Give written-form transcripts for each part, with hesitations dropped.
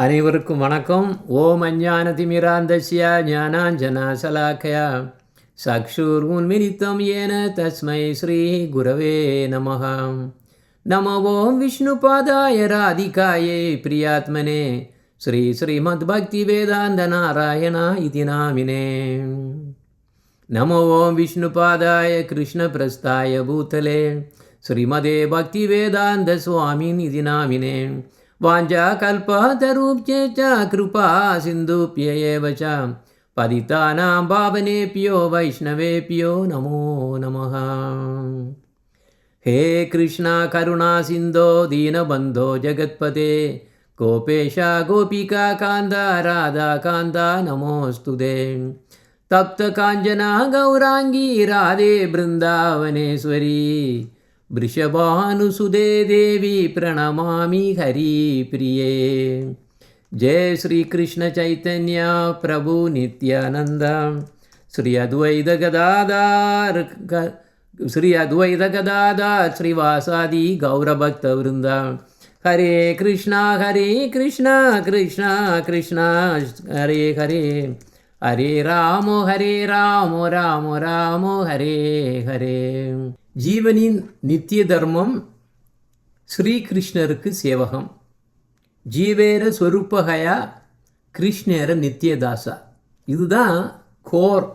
அனைவருக்கும் வணக்கம். ஓம் அஞ்ஞானதிமிராந்தஸ்ய ஞானாஞ்சனாசலாக்கயா சக்ஷுர்முன்மிலிதம் ஏன தஸ்மை ஸ்ரீ குரவே நமः. நம ஓம் விஷ்ணுபாதாய ராதிகாயை பிரியாத்மனே ஸ்ரீ ஸ்ரீமத்பக்திவேதாந்த நாராயண இதி நாமினே. நம ஓம் விஷ்ணுபாதாய கிருஷ்ணபிரஸ்தாய பூதலே ஸ்ரீமதே பக்திவேதாந்த சுவாமின் இதி நாமினே. வாஞ்சா கல்பதருப்ய ச கிருபா சிந்துப்ய ஏவ ச பதிதானாம் பாவனேப்யோ வைஷ்ணவேப்யோ நமோ நமः. ஹே கிருஷ்ணா கருணா சிந்தோ தீனபந்தோ ஜகத்பதே கோபேஷா கோபிகா காந்தா ராதா காந்தா நமோஸ்துதே. தப்த காஞ்சனா கௌராங்கி ராதே பிருந்தாவனேஸ்வரி वृषभानुसुदे देवी प्रणमामि हरि प्रिये. जय श्री कृष्ण चैतन्य प्रभु नित्यानंद श्री अद्वैत गदाधर श्रीवासादि गौरभक्त वृंद. हरे कृष्णा कृष्णा कृष्णा हरे हरे हरे राम राम राम हरे हरे. ஜீவனின் நித்திய தர்மம் ஸ்ரீகிருஷ்ணருக்கு சேவகம். ஜீவேர ஸ்வரூபகயா கிருஷ்ணேர நித்தியதாசா. இதுதான் கோர்.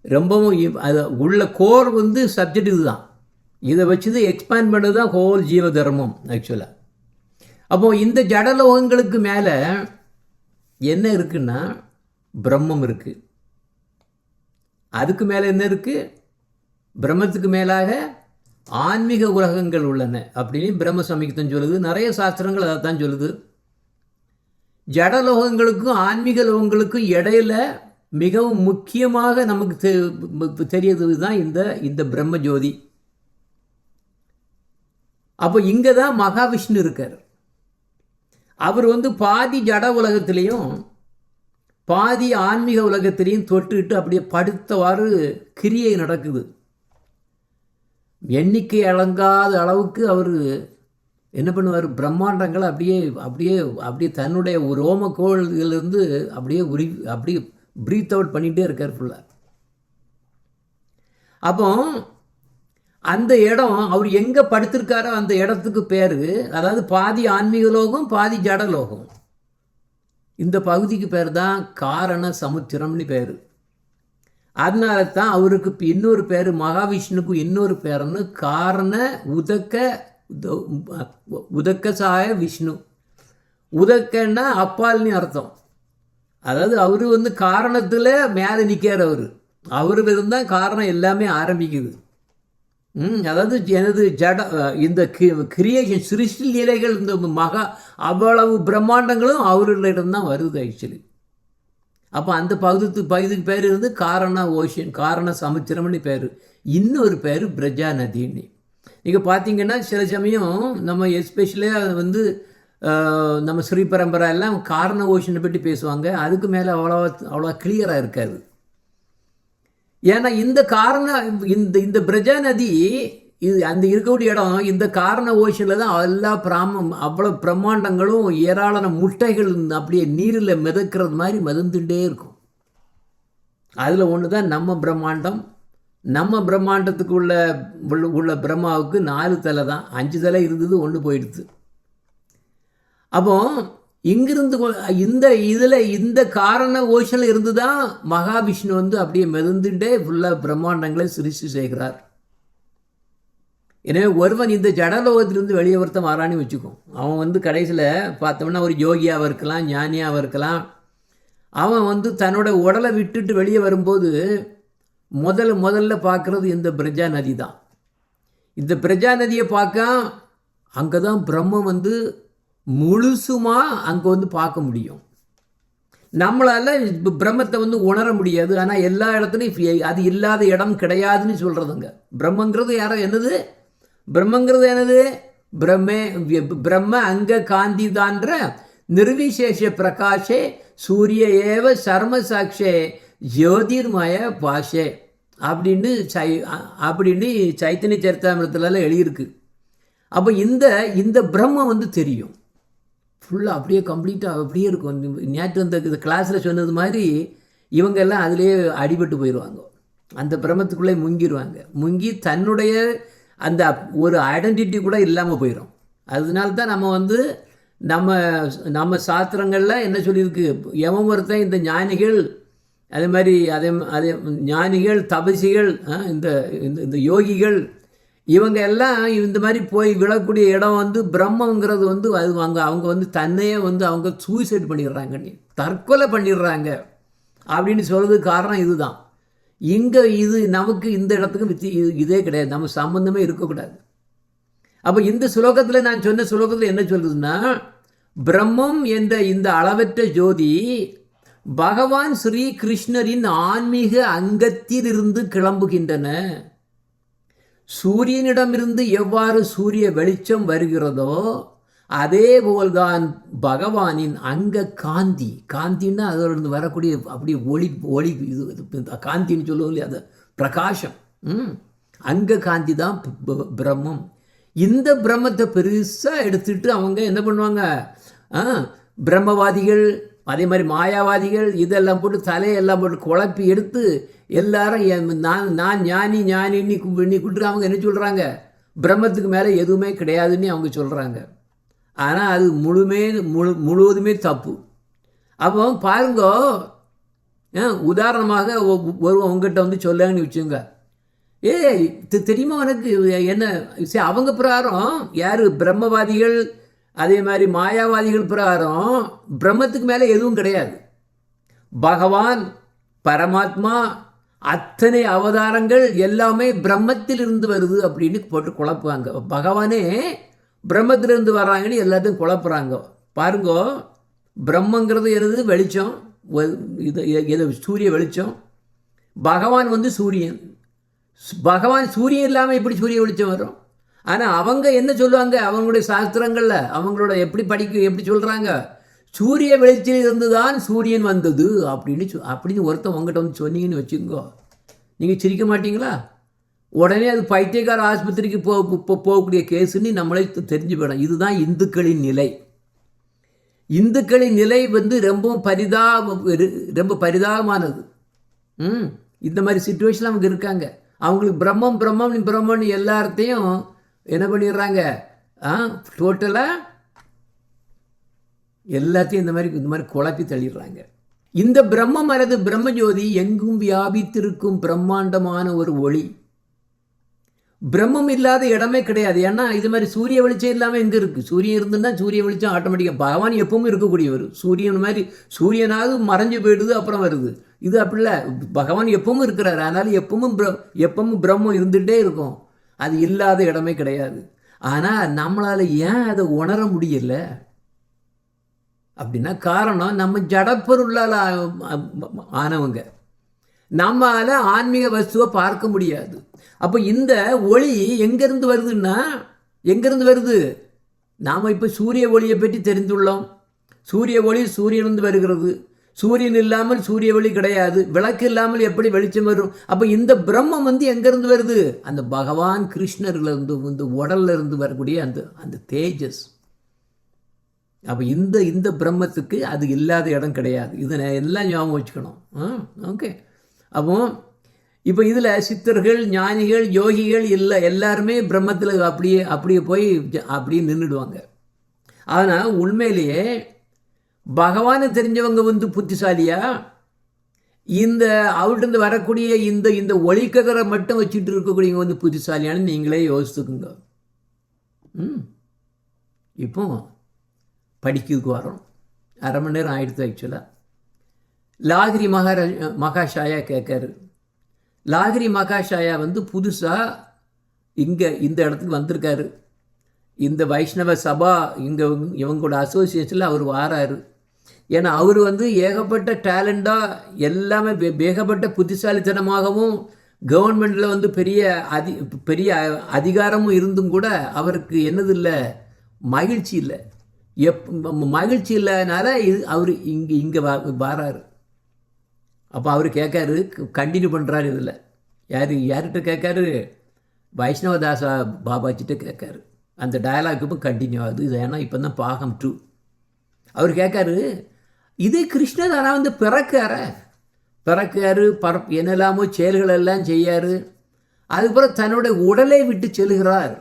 ரொம்பவும் அது உள்ள கோர் சப்ஜெக்ட் இதுதான். இதை வச்சு எக்ஸ்பேண்ட் பண்ணது தான் ஹோல் ஜீவ தர்மம் ஆக்சுவலாக. அப்போது இந்த ஜடலோகங்களுக்கு மேலே என்ன இருக்குன்னா பிரம்மம் இருக்குது. அதுக்கு மேலே என்ன இருக்குது? பிரம்மத்துக்கு மேலாக ஆன்மீக உலகங்கள் உள்ளன அப்படின்னு பிரம்ம சமீகத்தம் சொல்லுது. நிறைய சாஸ்திரங்கள் அதை தான் சொல்லுது. ஜடலோகங்களுக்கும் ஆன்மீக லோகங்களுக்கும் இடையில மிகவும் முக்கியமாக நமக்கு தெரியது தான் இந்த பிரம்ம ஜோதி. அப்போ இங்கே தான் மகாவிஷ்ணு இருக்கார். அவர் பாதி ஜட உலகத்திலையும் பாதி ஆன்மீக உலகத்திலையும் தொட்டுக்கிட்டு அப்படியே படுத்தவாறு கிரியை நடக்குது. எண்ணிக்கை அடங்காத அளவுக்கு அவர் என்ன பண்ணுவார்? பிரம்மாண்டங்களை அப்படியே அப்படியே அப்படியே தன்னுடைய ரோமக்கோள்களிலிருந்து அப்படியே ப்ரீத் அவுட் பண்ணிகிட்டே இருக்கார் ஃபுல்லாக. அப்போ அந்த இடம் அவர் எங்கே படுத்திருக்காரோ அந்த இடத்துக்கு பேர், அதாவது பாதி ஆன்மீக லோகம் பாதி ஜடலோகம், இந்த பகுதிக்கு பேர் தான் காரண சமுத்திரம்னு பேர். அதனால தான் அவருக்கு இன்னொரு பேர், மகாவிஷ்ணுக்கு இன்னொரு பேருன்னு காரண உதக்கசாய விஷ்ணு. உதக்கன்னா அப்பால்னு அர்த்தம். அதாவது அவர் காரணத்தில் மேலே நிற்கார். அவர் இருந்தால் காரணம் எல்லாமே ஆரம்பிக்குது. அதாவது எனது இந்த கிரியேஷன் சிருஷ்டி நிலைகள், இந்த அவ்வளவு பிரம்மாண்டங்களும் அவர்களிடம்தான் வருது ஆக்சுவலி. அப்போ அந்த பகுதிக்கு பேர் காரண ஓஷன், காரண சமுத்திரம்னு பேர். இன்னொரு பேர் பிரஜா நதின்னு. நீங்கள் பார்த்தீங்கன்னா சில சமயம் நம்ம எஸ்பெஷலியாக நம்ம ஸ்ரீ பரம்பரை எல்லாம் காரண ஓஷனை பற்றி பேசுவாங்க. அதுக்கு மேலே அவ்வளோ கிளியராக இருக்காது. ஏன்னா இந்த பிரஜா நதி அந்த இருக்கக்கூடிய இடம், இந்த காரண ஓஷனில் தான் அவ்வளோ பிரம்மாண்டங்களும் ஏராளமான முட்டைகள் அப்படியே நீரில் மிதக்கிறது மாதிரி மிதந்துட்டே இருக்கும். அதில் ஒன்று தான் நம்ம பிரம்மாண்டம். நம்ம பிரம்மாண்டத்துக்கு உள்ள பிரம்மாவுக்கு 4 தலை தான். 5 தலை இருந்தது, 1 போயிடுது. அப்போ இங்கிருந்து இந்த காரண ஓஷனில் இருந்து தான் மகாவிஷ்ணு அப்படியே மிதந்துட்டே ஃபுல்லாக பிரம்மாண்டங்களை சிருஷ்டி செய்கிறார். எனவே ஒருவன் இந்த ஜடலோகத்திலிருந்து வெளியே ஒருத்தன் வரான்னு வச்சுக்கும். அவன் கடைசியில் பார்த்தோம்னா ஒரு யோகியாகவும் இருக்கலாம், ஞானியாகவும் இருக்கலாம். அவன் தன்னோட உடலை விட்டுட்டு வெளியே வரும்போது முதல்ல பார்க்குறது இந்த பிரஜா நதி தான். இந்த பிரஜா நதியை பார்க்க அங்கே தான் பிரம்மம் முழுசுமாக அங்கே பார்க்க முடியும். நம்மளால் பிரம்மத்தை உணர முடியாது. ஆனால் எல்லா இடத்துலையும் அது இல்லாத இடம் கிடையாதுன்னு சொல்கிறதுங்க. பிரம்மங்கிறது என்னது? பிரம்ம அங்க காந்தி தான்ற நிர்விசேஷ பிரகாஷே சூரிய ஏவ சர்ம சாட்சே ஜோதிர்மய பாஷே அப்படின்னு சைத்தன்ய சரித்தாமிரத்துல எழுதியிருக்கு. அப்போ இந்த பிரம்மம் தெரியும். ஃபுல்லாக அப்படியே கம்ப்ளீட்டாக அப்படியே இருக்கும். நேற்று அந்த கிளாஸில் சொன்னது மாதிரி இவங்க எல்லாம் அதிலேயே அடிபட்டு போயிடுவாங்க. அந்த பிரமத்துக்குள்ளே முங்கிடுவாங்க. முங்கி தன்னுடைய அந்த ஒரு ஐடென்டிட்டி கூட இல்லாமல் போயிடும். அதனால தான் நம்ம நம்ம சாஸ்திரங்களில் என்ன சொல்லியிருக்கு, எவன் ஒருத்தன் இந்த ஞானிகள் அதே மாதிரி அதே ஞானிகள் தபசிகள் இந்த இந்த யோகிகள் இவங்க எல்லாம் இந்த மாதிரி போய் விழக்கூடிய இடம் பிரம்மங்கிறது அது அவங்க தன்னையே அவங்க சூசைட் பண்ணிடுறாங்க, தற்கொலை பண்ணிடுறாங்க அப்படின்னு சொல்கிறதுக்கு காரணம் இதுதான். இங்கே இது நமக்கு இந்த இடத்துக்கு இதே கிடையாது, நம்ம சம்பந்தமே இருக்கக்கூடாது. அப்போ இந்த ஸ்லோகத்தில் நான் சொன்ன ஸ்லோகத்தில் என்ன சொல்லுதுன்னா, பிரம்மம் என்ற இந்த அளவற்ற ஜோதி பகவான் ஸ்ரீ கிருஷ்ணரின் ஆன்மீக அங்கத்திலிருந்து கிளம்புகின்றன. சூரியனிடமிருந்து எவ்வாறு சூரிய வெளிச்சம் வருகிறதோ அதே போல்தான் பகவானின் அங்க காந்தி. காந்தின்னா அதிலிருந்து வரக்கூடிய அப்படியே ஒளி ஒளி இது காந்தின்னு சொல்லுவோம் இல்லையா, அது பிரகாசம். அங்க காந்தி தான் பிரம்மம். இந்த பிரம்மத்தை பெருசாக எடுத்துட்டு அவங்க என்ன பண்ணுவாங்க, பிரம்மவாதிகள் அதே மாதிரி மாயாவாதிகள் இதெல்லாம் போட்டு தலையெல்லாம் போட்டு குழப்பி எடுத்து எல்லாரும் நான் ஞானி ஞானின்னு கொடுத்துட்டு அவங்க என்ன சொல்கிறாங்க, பிரம்மத்துக்கு மேலே எதுவுமே கிடையாதுன்னு அவங்க சொல்கிறாங்க. ஆனால் அது முழுவதுமே தப்பு. அப்போ பாருங்க, உதாரணமாக உங்ககிட்ட சொல்லன்னு வச்சுங்க, தெரியுமா உனக்கு என்ன சரி, அவங்க பிரகாரம் யார் பிரம்மவாதிகள் அதே மாதிரி மாயாவாதிகள் பிரகாரம் பிரம்மத்துக்கு மேலே எதுவும் கிடையாது. பகவான் பரமாத்மா அத்தனை அவதாரங்கள் எல்லாமே பிரம்மத்திலிருந்து வருது அப்படின்னு போட்டு குழப்புவாங்க. பகவானே பிரம்மத்திலிருந்து வர்றாங்கன்னு எல்லாத்தையும் குழப்புறாங்க. பாருங்க, பிரம்மங்கிறது எது, வெளிச்சம், இது சூரிய வெளிச்சம். பகவான் சூரியன். பகவான் சூரியன் இல்லாமல் எப்படி சூரிய வெளிச்சம் வரும்? ஆனால் அவங்க என்ன சொல்லுவாங்க, அவங்களுடைய சாஸ்திரங்களில் அவங்களோட எப்படி சொல்கிறாங்க, சூரிய வெளிச்சம் இருந்து தான் சூரியன் வந்தது அப்படின்னு ஒருத்தன் உங்கள்கிட்ட சொன்னீங்கன்னு வச்சுக்கோ, நீங்கள் சிரிக்க மாட்டீங்களா? உடனே அது பைத்தியக்கார ஆஸ்பத்திரிக்கு போகக்கூடிய கேஸுன்னு நம்மளே தெரிஞ்சு போயிடும். இதுதான் இந்துக்களின் நிலை. இந்துக்களின் நிலை ரொம்ப பரிதாபமானது. இந்த மாதிரி சிச்சுவேஷனில் அவங்க இருக்காங்க. அவங்களுக்கு பிரம்மன் எல்லாத்தையும் என்ன பண்ணிடுறாங்க, டோட்டலாக எல்லாத்தையும் இந்த மாதிரி குழப்பி தள்ளிடுறாங்க. இந்த பிரம்மம் அல்லது பிரம்மஜோதி எங்கும் வியாபித்திருக்கும் பிரம்மாண்டமான ஒரு ஒளி. பிரம்மம் இல்லாத இடமே கிடையாது. ஏன்னா இது மாதிரி சூரிய வெளிச்சம் இல்லாமல் எங்கே இருக்குது? சூரியன் இருந்துன்னா சூரிய வெளிச்சம் ஆட்டோமேட்டிக்காக. பகவான் எப்பவும் இருக்கக்கூடியவர். சூரியன் மாதிரி சூரியனாவது மறைஞ்சு போயிடுது அப்புறம் வருது. இது அப்படி இல்லை, பகவான் எப்பவும் இருக்கிறார். அதனால் எப்பவும் பிரம்மம் இருந்துகிட்டே இருக்கும். அது இல்லாத இடமே கிடையாது. ஆனால் நம்மளால் ஏன் அதை உணர முடியல அப்படின்னா காரணம், நம்ம ஜடப்பொருளால் ஆனவங்க. நம்மளால் ஆன்மீக வஸ்துவை பார்க்க முடியாது. அப்போ இந்த ஒளி எங்கேருந்து வருதுன்னா, எங்கேருந்து வருது? நாம் இப்போ சூரிய ஒளியை பற்றி தெரிந்துள்ளோம். சூரிய ஒளி சூரியனிருந்து வருகிறது. சூரியன் இல்லாமல் சூரிய ஒளி கிடையாது. விளக்கு இல்லாமல் எப்படி வெளிச்சம் வரும்? அப்போ இந்த பிரம்மம் எங்கேருந்து வருது? அந்த பகவான் கிருஷ்ணர்லேருந்து இந்த உடல்ல இருந்து வரக்கூடிய அந்த தேஜஸ். அப்போ இந்த பிரம்மத்துக்கு அது இல்லாத இடம் கிடையாது. இதை எல்லாம் ஞாபகம் வச்சுக்கணும். ஓகே. அப்போ இப்போ இதில் சித்தர்கள் ஞானிகள் யோகிகள் இல்லை, எல்லாருமே பிரம்மத்தில் அப்படியே போய் அப்படியே நின்றுடுவாங்க. ஆனால் உண்மையிலேயே பகவானை தெரிஞ்சவங்க புத்திசாலியா, இந்த அவர்கிட்ட வரக்கூடிய இந்த ஒளிக்கதிரை மட்டும் வச்சுட்டு இருக்கக்கூடியவங்க புத்திசாலியானு நீங்களே யோசித்துக்குங்க. இப்போ படிக்கிறதுக்கு வரோம். அரை மணி நேரம் ஆயிடுத்து. ஆக்சுவலாக லாகிரி மகாஷாயா கேட்காரு. லாகிரி மகாஷாயா புதுசாக இந்த இடத்துக்கு வந்திருக்காரு. இந்த வைஷ்ணவ சபா இவங்களோட அசோசியேஷனில் அவர் வாராரு. ஏன்னா அவர் ஏகப்பட்ட டேலண்டாக எல்லாமே ஏகப்பட்ட புத்திசாலித்தனமாகவும் கவர்மெண்டில் பெரிய அதிகாரமும் இருந்தும் கூட அவருக்கு என்னது இல்லை, மகிழ்ச்சி இல்லை. மகிழ்ச்சி இல்லைனால அவர் இங்கே வாராரு. அப்போ அவர் கேட்காரு, கண்டினியூ பண்ணுறாரு. இதில் யார்கிட்ட கேட்காரு? வைஷ்ணவதாசா பாபாஜிட்ட கேட்காரு. அந்த டயலாக் இப்போ கண்டினியூ ஆகுது. இது ஏன்னா இப்போ தான் பாகம் 2. அவர் கேட்காரு, இதே கிருஷ்ணர் ஆனால் வந்து பிறக்காரு என்னெல்லாமோ செயல்கள் எல்லாம் செய்யார், அதுக்கப்புறம் தன்னுடைய உடலை விட்டு செல்கிறார்.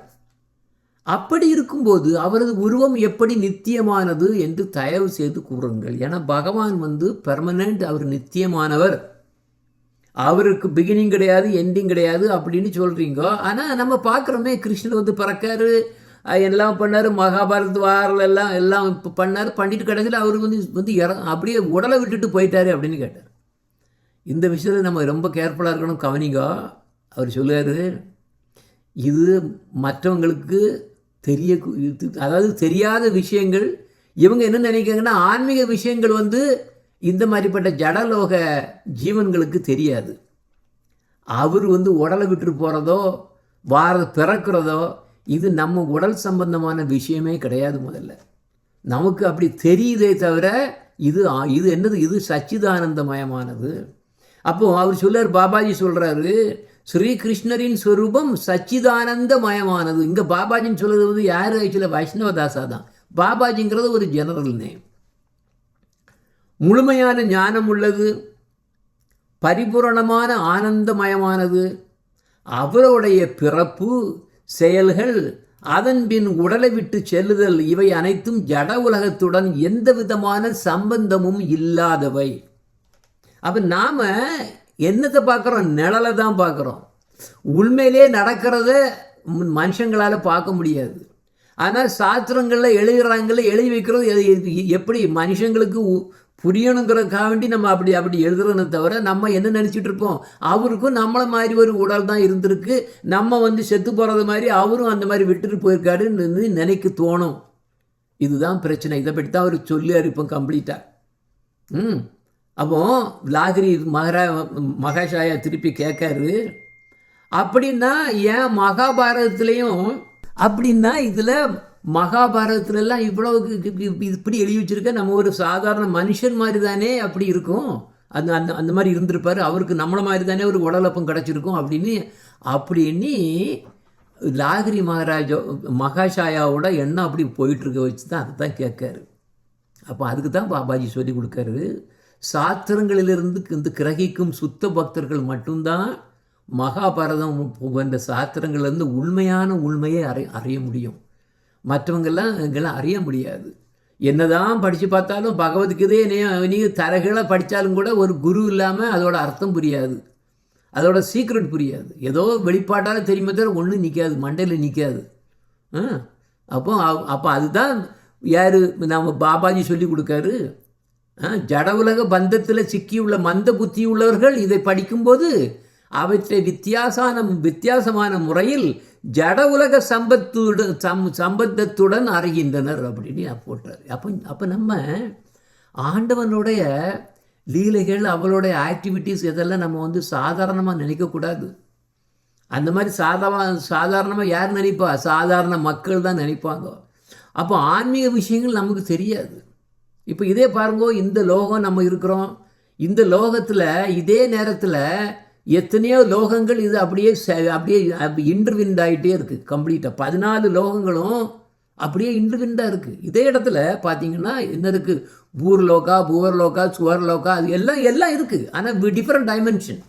அப்படி இருக்கும்போது அவரது உருவம் எப்படி நித்தியமானது என்று தயவு செய்து கூறுங்கள். ஏன்னா பகவான் வந்து பெர்மனண்ட், அவர் நித்தியமானவர், அவருக்கு பிகினிங் கிடையாது எண்டிங் கிடையாது அப்படின்னு சொல்கிறீங்க. ஆனால் நம்ம பார்க்குறோமே, கிருஷ்ணர் வந்து பிறக்காரு, எல்லாம் பண்ணார், மகாபாரத் வாரில் எல்லாம் இப்போ பண்ணிட்டு கடைசியில் அவருக்கு வந்து அப்படியே உடலை விட்டுட்டு போயிட்டாரு அப்படின்னு கேட்டார். இந்த விஷயத்தில் நம்ம ரொம்ப கேர்ஃபுல்லாக இருக்கணும், கவனிங்க. அவர் சொல்லுவார், இது மற்றவங்களுக்கு அதாவது தெரியாத விஷயங்கள். இவங்க என்ன நினைக்கிறாங்கன்னா, ஆன்மீக விஷயங்கள் வந்து இந்த மாதிரிப்பட்ட ஜடலோக ஜீவன்களுக்கு தெரியாது. அவர் வந்து உடலை விட்டு போகிறதோ பிறக்கிறதோ இது நம்ம உடல் சம்பந்தமான விஷயமே கிடையாது. முதல்ல நமக்கு அப்படி தெரியுதே தவிர இது என்னது, இது சச்சிதானந்தமயமானது. அப்போது அவர் சொல்றார், பாபாஜி சொல்கிறாரு, ஸ்ரீகிருஷ்ணரின் ஸ்வரூபம் சச்சிதானந்தமயமானது. இங்கே பாபாஜின்னு சொல்கிறது வந்து யார்? ஆக்சுவலாக வைஷ்ணவதாசா தான். பாபாஜிங்கிறது ஒரு ஜெனரல் நேம். முழுமையான ஞானம் உள்ளது, பரிபூரணமான ஆனந்தமயமானது. அவருடைய பிறப்பு, செயல்கள், அதன் பின் உடலை விட்டு செல்லுதல், இவை அனைத்தும் ஜட உலகத்துடன் எந்த விதமான சம்பந்தமும் இல்லாதவை. அப்போ நாம் என்னத்தை பார்க்குறோம்? நிழலை தான் பார்க்குறோம். உண்மையிலே நடக்கிறத மனுஷங்களால் பார்க்க முடியாது. ஆனால் சாஸ்திரங்களில் எழுதி வைக்கிறது எப்படி மனுஷங்களுக்கு புரியணுங்கிறதுக்காக வேண்டி நம்ம அப்படி எழுதுறோன்னு தவிர நம்ம என்ன நினச்சிட்டு இருப்போம், அவருக்கும் நம்மளை மாதிரி ஒரு உடல் தான் இருந்திருக்கு, நம்ம வந்து செத்து போகிறது மாதிரி அவரும் அந்த மாதிரி விட்டுட்டு போயிருக்காருன்னு நினைக்க தோணும். இதுதான் பிரச்சனை. இதை பற்றி தான் அவர் சொல்லி இருப்போம் கம்ப்ளீட்டாக. அப்போ லாகிரி மகாஷாயா திருப்பி கேட்காரு, அப்படின்னா ஏன் மகாபாரதத்துலேயும் அப்படின்னா இதில் மகாபாரதத்துலலாம் இவ்வளவுக்கு இப்படி எழுதி வச்சுருக்க, நம்ம ஒரு சாதாரண மனுஷன் மாதிரி தானே அப்படி இருக்கும், அந்த அந்த அந்த மாதிரி இருந்திருப்பார், அவருக்கு நம்மளை மாதிரி தானே ஒரு உடலப்பம் கிடச்சிருக்கும் அப்படின்னு லாகிரி மகாஷாயாவோட எண்ணம் அப்படி போயிட்டுருக்க வச்சு தான் அதை தான் கேட்காரு. அப்போ அதுக்கு தான் பாபாஜி சொல்லி கொடுக்காரு, சாஸ்திரங்களிலிருந்து இந்த கிரகிக்கும் சுத்த பக்தர்கள் மட்டும்தான் மகாபாரதம் போன்ற சாஸ்திரங்கள்லேருந்து உண்மையை அறிய முடியும். மற்றவங்கெல்லாம் இங்கெல்லாம் அறிய முடியாது. என்னதான் படித்து பார்த்தாலும் பகவத்கீதையை நீங்கள் தரகீழாக படித்தாலும் கூட ஒரு குரு இல்லாமல் அதோட அர்த்தம் புரியாது, அதோட சீக்ரெட் புரியாது. ஏதோ வெளிப்பாட்டால் தெரியுமே தவிர ஒன்றும் நிற்காது, மண்டையில் நிற்காது. அப்போ அதுதான் யார் நம்ம பாபாஜி சொல்லி கொடுக்காரு. ஜட உலக பந்தத்தில் சிக்கியுள்ள மந்த புத்தி உள்ளவர்கள் இதை படிக்கும்போது அவற்றை வித்தியாசமான முறையில் ஜட உலக சம்பந்தத்துடன் அறிகின்றனர் அப்படின்னு போட்டார். அப்போ நம்ம ஆண்டவனுடைய லீலைகள், அவளுடைய ஆக்டிவிட்டீஸ் இதெல்லாம் நம்ம வந்து சாதாரணமாக நினைக்கக்கூடாது. அந்த மாதிரி சாதாரணமாக யார் நினைப்பா? சாதாரண மக்கள் தான் நினைப்பாங்க. அப்போ ஆன்மீக விஷயங்கள் நமக்கு தெரியாது. இப்போ இதே பாருங்கோ, இந்த லோகம் நம்ம இருக்கிறோம், இந்த லோகத்தில் இதே நேரத்தில் எத்தனையோ லோகங்கள் இது அப்படியே இன்டர்விண்ட் ஆகிட்டே இருக்குது. கம்ப்ளீட்டாக 14 லோகங்களும் அப்படியே இன்டர்விண்டாக இருக்குது. இதே இடத்துல பார்த்தீங்கன்னா என்ன இருக்குது? பூர்லோகா, புவர்லோகா, சுவர்லோகா, அது எல்லாம் இருக்குது. ஆனால் டிஃப்ரெண்ட் டைமென்ஷன்.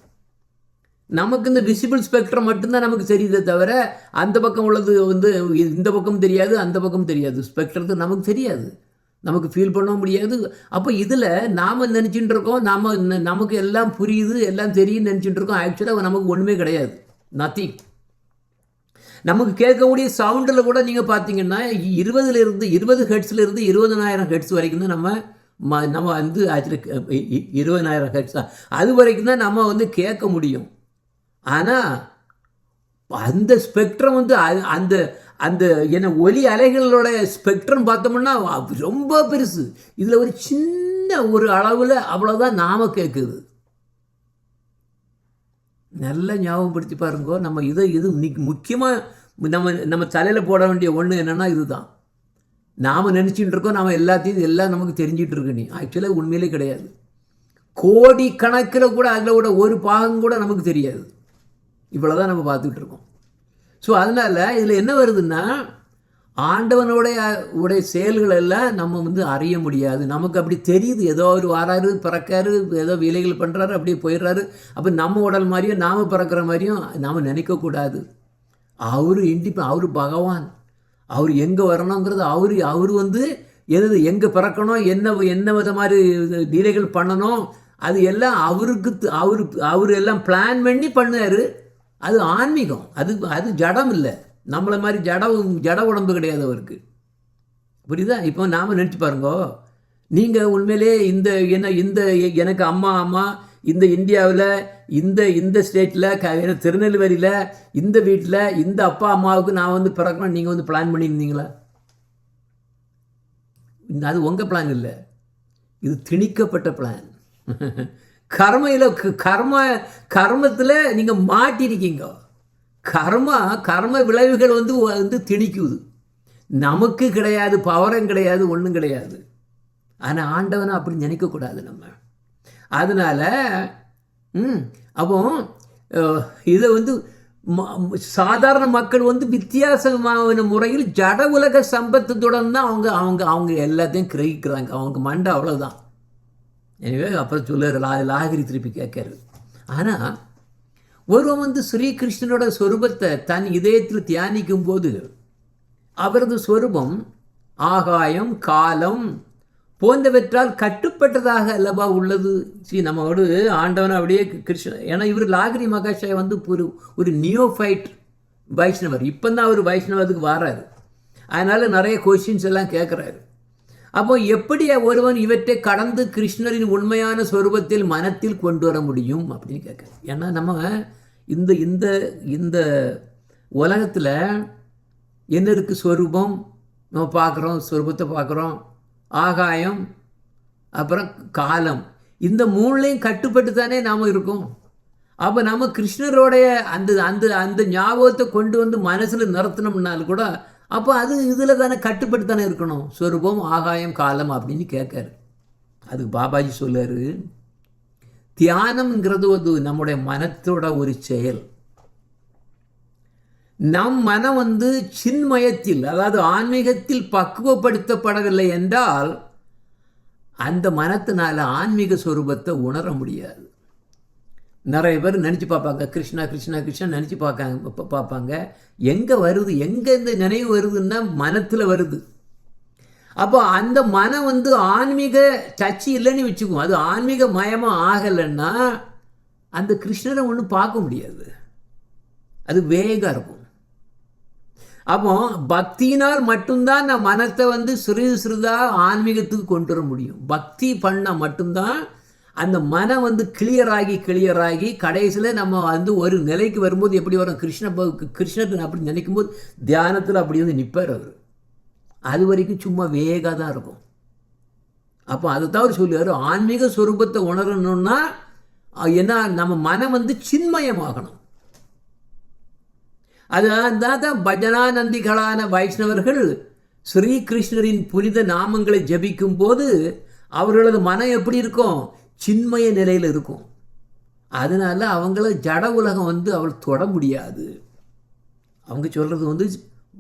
நமக்கு இந்த விசிபிள் ஸ்பெக்ட்ரம் மட்டும்தான் நமக்கு தெரியுதே தவிர அந்த பக்கம் உள்ளது வந்து இந்த பக்கம் தெரியாது, அந்த பக்கம் தெரியாது. ஸ்பெக்ட்ரத்து நமக்கு தெரியாது, நமக்கு ஃபீல் பண்ண முடியாது. அப்போ இதில் நாம் நினச்சிட்டு இருக்கோம், நமக்கு எல்லாம் புரியுது, எல்லாம் தெரியும்னு நினச்சிட்டு இருக்கோம். ஆக்சுவலாக நமக்கு ஒன்றுமே கிடையாது, நத்திங். நமக்கு கேட்கக்கூடிய சவுண்டில் கூட நீங்கள் பார்த்தீங்கன்னா 20 ஹெர்ட்ஸ்லேருந்து 20,000 ஹெர்ட்ஸ் வரைக்கும் தான் நம்ம வந்து ஆக்சுவலி 20,000 ஹெர்ட்ஸ் தான், அது வரைக்கும் தான் நம்ம வந்து கேட்க முடியும். ஆனால் அந்த ஸ்பெக்ட்ரம் வந்து அந்த அந்த என்ன ஒலி அலைகளோட ஸ்பெக்ட்ரம் பார்த்தோம்னா ரொம்ப பெருசு. இதில் ஒரு சின்ன ஒரு அளவில் அவ்வளோதான் நாம் கேட்குது. நல்லா ஞாபகப்படுத்தி பாருங்கோ. நம்ம இது இன்னைக்கு முக்கியமாக நம்ம தலையில் போட வேண்டிய ஒன்று என்னென்னா இதுதான். நாம் நினச்சிட்டு இருக்கோம் நாம் எல்லாம் நமக்கு தெரிஞ்சிட்டு இருக்கு. நீ ஆக்சுவலாக உண்மையிலே கிடையாது. கோடி கணக்கில் கூட அதில் ஒரு பாகம் கூட நமக்கு தெரியாது. இவ்வளோதான் நம்ம பார்த்துக்கிட்டு இருக்கோம். ஸோ அதனால் இதில் என்ன வருதுன்னா, ஆண்டவனுடைய செயல்கள் எல்லாம் நம்ம வந்து அறிய முடியாது. நமக்கு அப்படி தெரியுது, ஏதோ அவர் வராரு, பிறக்காரு, ஏதோ வேலைகள் பண்ணுறாரு, அப்படியே போயிடுறாரு. அப்போ நம்ம உடல் மாதிரியும் நாம் பிறக்கிற மாதிரியும் நாம் நினைக்கக்கூடாது. அவர் அவர் பகவான். அவர் எங்கே வரணுங்கிறது அவர் வந்து எங்கே பிறக்கணும், என்ன வித மாதிரி லீலைகள் பண்ணணும், அது எல்லாம் அவர் எல்லாம் பிளான் பண்ணி பண்ணார். அது ஆன்மீகம். அது ஜடம் இல்லை. நம்மளை மாதிரி ஜட உடம்பு கிடையாது அவருக்கு. புரியுதா? இப்போ நாம் நினச்சி பாருங்கோ, நீங்கள் உண்மையிலே எனக்கு அம்மா இந்த இந்தியாவில் இந்த ஸ்டேட்டில் திருநெல்வேலியில் இந்த வீட்டில் இந்த அப்பா அம்மாவுக்கு நான் வந்து பிறக்கணும் நீங்கள் வந்து பிளான் பண்ணியிருந்தீங்களா? அது உங்கள் பிளான் இல்லை, இது திணிக்கப்பட்ட பிளான். கர்மத்தில் நீங்கள் மாட்டிருக்கீங்க. கர்ம விளைவுகள் வந்து திணிக்குது. நமக்கு கிடையாது, பவரம் கிடையாது, ஒன்றும் கிடையாது. ஆனால் ஆண்டவனை அப்படி நினைக்கக்கூடாது நம்ம. அதனால் அப்போ இதை வந்து சாதாரண மக்கள் வந்து வித்தியாசமான முறையில் ஜட உலக சம்பத்தத்துடன் தான் அவங்க எல்லாத்தையும் கிரகிக்கிறாங்க. அவங்க மண்டை அவ்வளோதான். எனவே அப்புறம் சொல்லுற லாகிரி திருப்பி கேட்கறது. ஆனால் ஒருவன் வந்து ஸ்ரீகிருஷ்ணனோட சொரூபத்தை தன் இதயத்தில் தியானிக்கும் போது அவரது சொரூபம் ஆகாயம், காலம் போன்றவற்றால் கட்டுப்பட்டதாக அல்லவா உள்ளது. நம்மோடு ஆண்டவனை அப்படியே கிருஷ்ணன். ஏன்னா இவர் லாகிரி மகாஷாய் வந்து ஒரு நியோஃபைட் வைஷ்ணவர். இப்போ தான் அவர் வைஷ்ணவத்துக்கு வராரு. அதனால் நிறைய கொஸ்டின்ஸ் எல்லாம் கேட்குறாரு. அப்போ எப்படி ஒருவன் இவற்றை கடந்து கிருஷ்ணரின் உண்மையான சொரூபத்தில் மனத்தில் கொண்டு வர முடியும் அப்படின்னு கேட்குறாரு. ஏன்னா நம்ம இந்த உலகத்தில் என்ன இருக்குது? சொரூபம் நம்ம பார்க்குறோம், சொரூபத்தை பார்க்குறோம், ஆகாயம், அப்புறம் காலம். இந்த மூணுலையும் கட்டுப்பட்டு தானே நாம் இருக்கோம். அப்போ நம்ம கிருஷ்ணரோடைய அந்த ஞாபகத்தை கொண்டு வந்து மனசில் நிறுத்தினோம்னாலும் கூட அப்போ அது இதில் தானே கட்டுப்பட்டு தானே இருக்கணும். சொரூபம், ஆகாயம், காலம் அப்படின்னு கேட்காரு. அதுக்கு பாபாஜி சொல்லாரு, தியானம்ங்கிறது ஒரு நம்முடைய மனத்தோட ஒரு செயல். நம் மனம் வந்து சின்மயத்தில், அதாவது ஆன்மீகத்தில் பக்குவப்படுத்தப்படவில்லை என்றால் அந்த மனத்தினால ஆன்மீக சொரூபத்தை உணர முடியாது. நிறைய பேர் நினச்சி பார்ப்பாங்க, கிருஷ்ணா கிருஷ்ணா கிருஷ்ணா நினச்சி பார்ப்பாங்க. எங்கே வருது, எங்கே இந்த நினைவு வருதுன்னா மனத்தில் வருது. அப்போ அந்த மனம் வந்து ஆன்மீக டச்சு இல்லைன்னு வச்சுக்குவோம். அது ஆன்மீக மயமாக ஆகலைன்னா அந்த கிருஷ்ணரை ஒன்றும் பார்க்க முடியாது. அது வேகாக இருக்கும். அப்போ பக்தியினால் மட்டும்தான் நான் மனத்தை வந்து சிறிதாக ஆன்மீகத்துக்கு கொண்டு வர முடியும். பக்தி பண்ணால் மட்டும்தான் அந்த மனம் வந்து கிளியராகி கடைசியில் நம்ம வந்து ஒரு நிலைக்கு வரும்போது எப்படி வரும்? கிருஷ்ணர் அப்படி நினைக்கும் போது தியானத்தில் அப்படி வந்து நிற்பார் அவர். அது வரைக்கும் சும்மா வேகாக தான் இருக்கும். அப்போ அதை தவிர சொல்லுவார், ஆன்மீக சொரூபத்தை உணரணும்னா என்ன, நம்ம மனம் வந்து சின்மயமாகணும். அதுதான் தான் பஜனானந்திகளான வைஷ்ணவர்கள் ஸ்ரீகிருஷ்ணரின் புனித நாமங்களை ஜபிக்கும் போது அவர்களது மனம் எப்படி இருக்கும்? சின்மய நிலையில் இருக்கும். அதனால அவங்கள ஜட உலகம் வந்து அவள் தொட முடியாது. அவங்க சொல்கிறது வந்து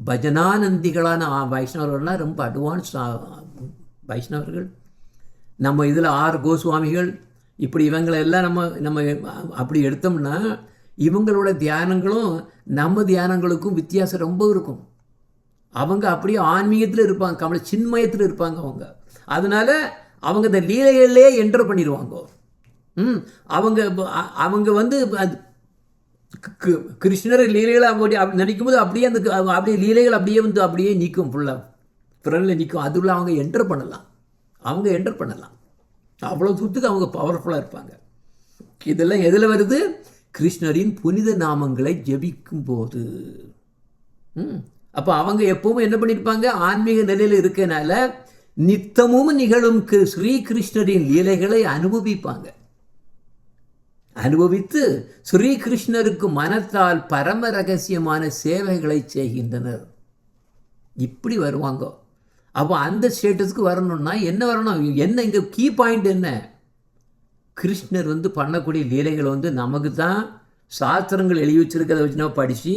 பஜனானந்திகளான வைஷ்ணவர்கள்லாம் ரொம்ப அட்வான்ஸ் வைஷ்ணவர்கள். நம்ம இதில் 6 கோஸ்வாமிகள் இப்படி இவங்களெல்லாம் நம்ம அப்படி எடுத்தோம்னா இவங்களோட தியானங்களும் நம்ம தியானங்களுக்கும் வித்தியாசம் ரொம்ப இருக்கும். அவங்க அப்படியே ஆன்மீகத்தில் இருப்பாங்க, சின்மயத்தில் இருப்பாங்க அவங்க. அதனால அவங்க இந்த லீலைகளிலே என்டர் பண்ணிடுவாங்க. அவங்க வந்து கிருஷ்ணரை லீலைகளை அப்படி நினைக்கும்போது அப்படியே லீலைகள் அப்படியே நிற்கும், ஃபுல்லாக ஃப்ரெண்டில் நிற்கும். அதுள்ள அவங்க என்டர் பண்ணலாம். அவ்வளோ தூரத்துக்கு அவங்க பவர்ஃபுல்லாக இருப்பாங்க. இதெல்லாம் எதில் வருது? கிருஷ்ணரின் புனித நாமங்களை ஜபிக்கும் போது. அப்போ அவங்க எப்பவும் என்ன பண்ணியிருப்பாங்க? ஆன்மீக நிலையில் இருக்கனால நித்தமும் நிகழும் ஸ்ரீகிருஷ்ணரின் லீலைகளை அனுபவித்து ஸ்ரீகிருஷ்ணருக்கு மனத்தால் பரம ரகசியமான சேவைகளை செய்கின்றனர். இப்படி வருவாங்க. அப்போ அந்த ஸ்டேட்டஸ்க்கு வரணும்னா என்ன வரணும்? என்ன இங்கே கீ பாயிண்ட் என்ன? கிருஷ்ணர் வந்து பண்ணக்கூடிய லீலைகள் வந்து நமக்கு தான் சாஸ்திரங்கள் எழுதி வச்சிருக்கிறத வச்சு நம்ம படித்து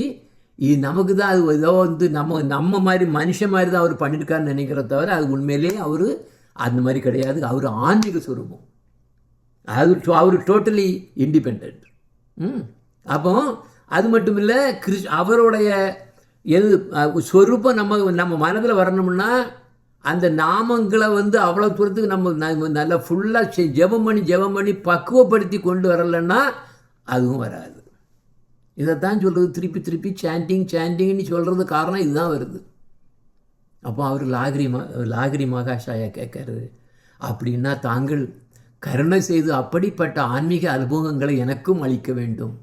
நமக்கு தான் அது ஏதோ வந்து நம்ம மாதிரி மனுஷன் மாதிரி தான் அவர் பண்ணியிருக்காருன்னு நினைக்கிறத தவிர அது உண்மையிலேயே அவர் அந்த மாதிரி கிடையாது. அவர் ஆன்மீக சுரூபம். அவர் டோட்டலி இண்டிபெண்ட். அப்போ அது மட்டும் இல்லை, அவருடைய ஸ்வரூபம் நம்ம மனதில் வரணும்னா அந்த நாமங்களை வந்து அவ்வளோ தூரத்துக்கு நம்ம நல்லா ஃபுல்லாக ஜெபம் பண்ணி பக்குவப்படுத்தி கொண்டு வரலைன்னா அதுவும் வராது. இதைத்தான் சொல்கிறது, திருப்பி சாண்டிங்னு சொல்கிறது காரணம் இதுதான் வருது. அப்போ அவர் லாகிரி மகாஷாயா கேட்காரு, அப்படின்னா தாங்கள் கருணை செய்து அப்படிப்பட்ட ஆன்மீக அனுபவங்களை எனக்கும் அளிக்க வேண்டும்.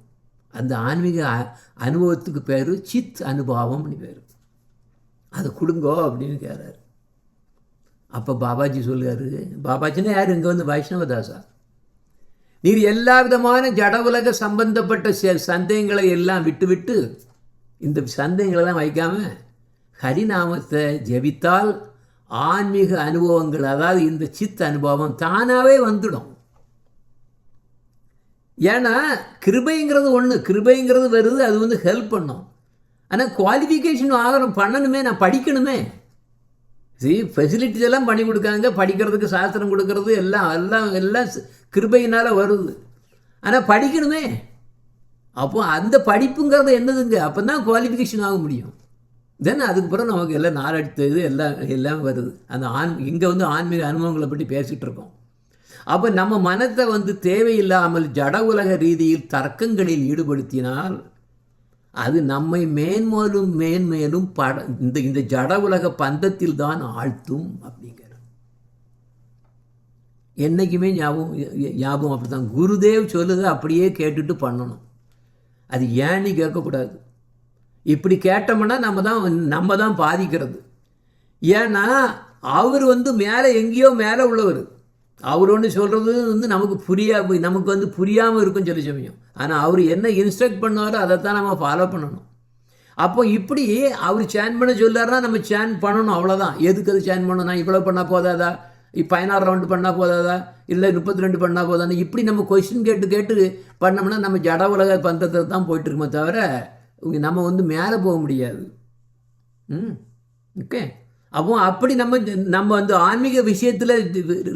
அந்த ஆன்மீக அனுபவத்துக்கு பேர் சித் அனுபவம்னு பேர். அதை கொடுங்கோ அப்படின்னு கேட்குறாரு. அப்போ பாபாஜி சொல்லுறாரு, பாபாஜின்னா யார்? இங்கே வந்து வைஷ்ணவதாசா, நீர் எல்லா விதமான ஜட உலக சம்பந்தப்பட்ட சந்தேகங்களை எல்லாம் விட்டு இந்த சந்தேகங்களெல்லாம் வைக்காமல் ஹரிநாமத்தை ஜெபித்தால் ஆன்மீக அனுபவங்கள், அதாவது இந்த சித் அனுபவம் தானாகவே வந்துடும். ஏன்னா கிருபைங்கிறது ஒன்று, கிருபைங்கிறது வருது, அது வந்து ஹெல்ப் பண்ணும். ஆனால் குவாலிஃபிகேஷன் பண்ணணுமே, நான் படிக்கணுமே. ஃபெசிலிட்டிஸ் எல்லாம் பண்ணி கொடுக்காங்க, படிக்கிறதுக்கு சாஸ்திரம் கொடுக்கறது எல்லாம் கிருபையினால் வருது. ஆனால் படிக்கணுமே. அப்போ அந்த படிப்புங்கிறது என்னதுங்க? அப்போ தான் குவாலிஃபிகேஷன் ஆக முடியும். தென் அதுக்கு பிறகு நமக்கு எல்லாம் நாளெடுத்தது எல்லாம் வருது. அந்த இங்கே வந்து ஆன்மீக அனுபவங்களை பற்றி பேசிகிட்டு இருக்கோம். அப்போ நம்ம மனத்தை வந்து தேவையில்லாமல் ஜட உலக ரீதியில் தர்க்கங்களில் ஈடுபடுத்தினால் அது நம்மை மேன்மேலும் இந்த ஜட உலக பந்தத்தில் தான் ஆழ்த்தும் அப்படிங்கிற என்றைக்குமே ஞாபகம் அப்படி தான். குருதேவ் சொல்லுது, அப்படியே கேட்டுட்டு பண்ணணும். அது ஏன்னு கேட்கக்கூடாது. இப்படி கேட்டோம்னா நம்ம தான் பாதிக்கிறது. ஏன்னா அவர் வந்து எங்கேயோ மேலே உள்ளவர். அவர் ஒன்று சொல்கிறது வந்து நமக்கு வந்து புரியாமல் இருக்கும் சில சமயம். ஆனால் அவர் என்ன இன்ஸ்ட்ரக்ட் பண்ணுவாரோ அதைத்தான் நம்ம ஃபாலோ பண்ணணும். அப்போ இப்படி அவர் சேன் பண்ண சொல்லாருன்னா நம்ம சேன் பண்ணணும், அவ்வளோதான். எதுக்கு அது சேன் பண்ணணும்? நான் இவ்வளோ பண்ணால் போதாதா, 16 ரவுண்டு பண்ணால் போதாதா, இல்லை 32 பண்ணால் போதான்னு இப்படி நம்ம கொஸ்டின் கேட்டு பண்ணோம்னா நம்ம ஜட உலக பந்தத்தில் தான் போயிட்டுருக்கோமே தவிர நம்ம வந்து மேலே போக முடியாது. ஓகே. அப்போ அப்படி நம்ம வந்து ஆன்மீக விஷயத்தில்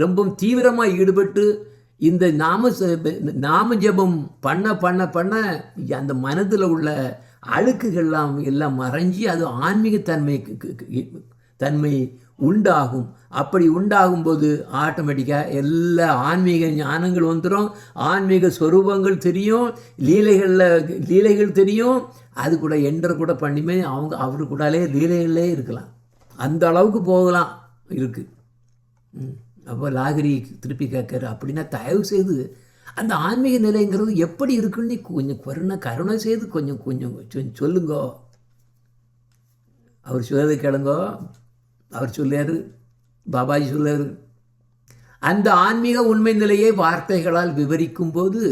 ரொம்ப தீவிரமாக ஈடுபட்டு இந்த நாம ஜபம் பண்ண அந்த மனதில் உள்ள அழுக்குகள்லாம் எல்லாம் மறைஞ்சி அது ஆன்மீக தன்மை உண்டாகும். அப்படி உண்டாகும்போது ஆட்டோமேட்டிக்காக எல்லா ஆன்மீக ஞானங்கள் வந்துடும், ஆன்மீக ஸ்வரூபங்கள் தெரியும், லீலைகள் தெரியும். அது கூட என்டர் கூட பண்ணியுமே அவரு கூடாலே லீலைகளே இருக்கலாம், அந்த அளவுக்கு போகலாம் இருக்குது. அப்போ லாகிரி திருப்பி கேட்குற, அப்படின்னா தயவு செய்து அந்த ஆன்மீக நிலைங்கிறது எப்படி இருக்குன்னு கொஞ்சம் கருணை செய்து கொஞ்சம் சொல்லுங்கோ. அவர் சொல்றதை கேளுங்கோ. அவர் சொல்லாரு, பாபாஜி சொல்லாரு, அந்த ஆன்மீக உண்மை நிலையை வார்த்தைகளால் விவரிக்கும் போது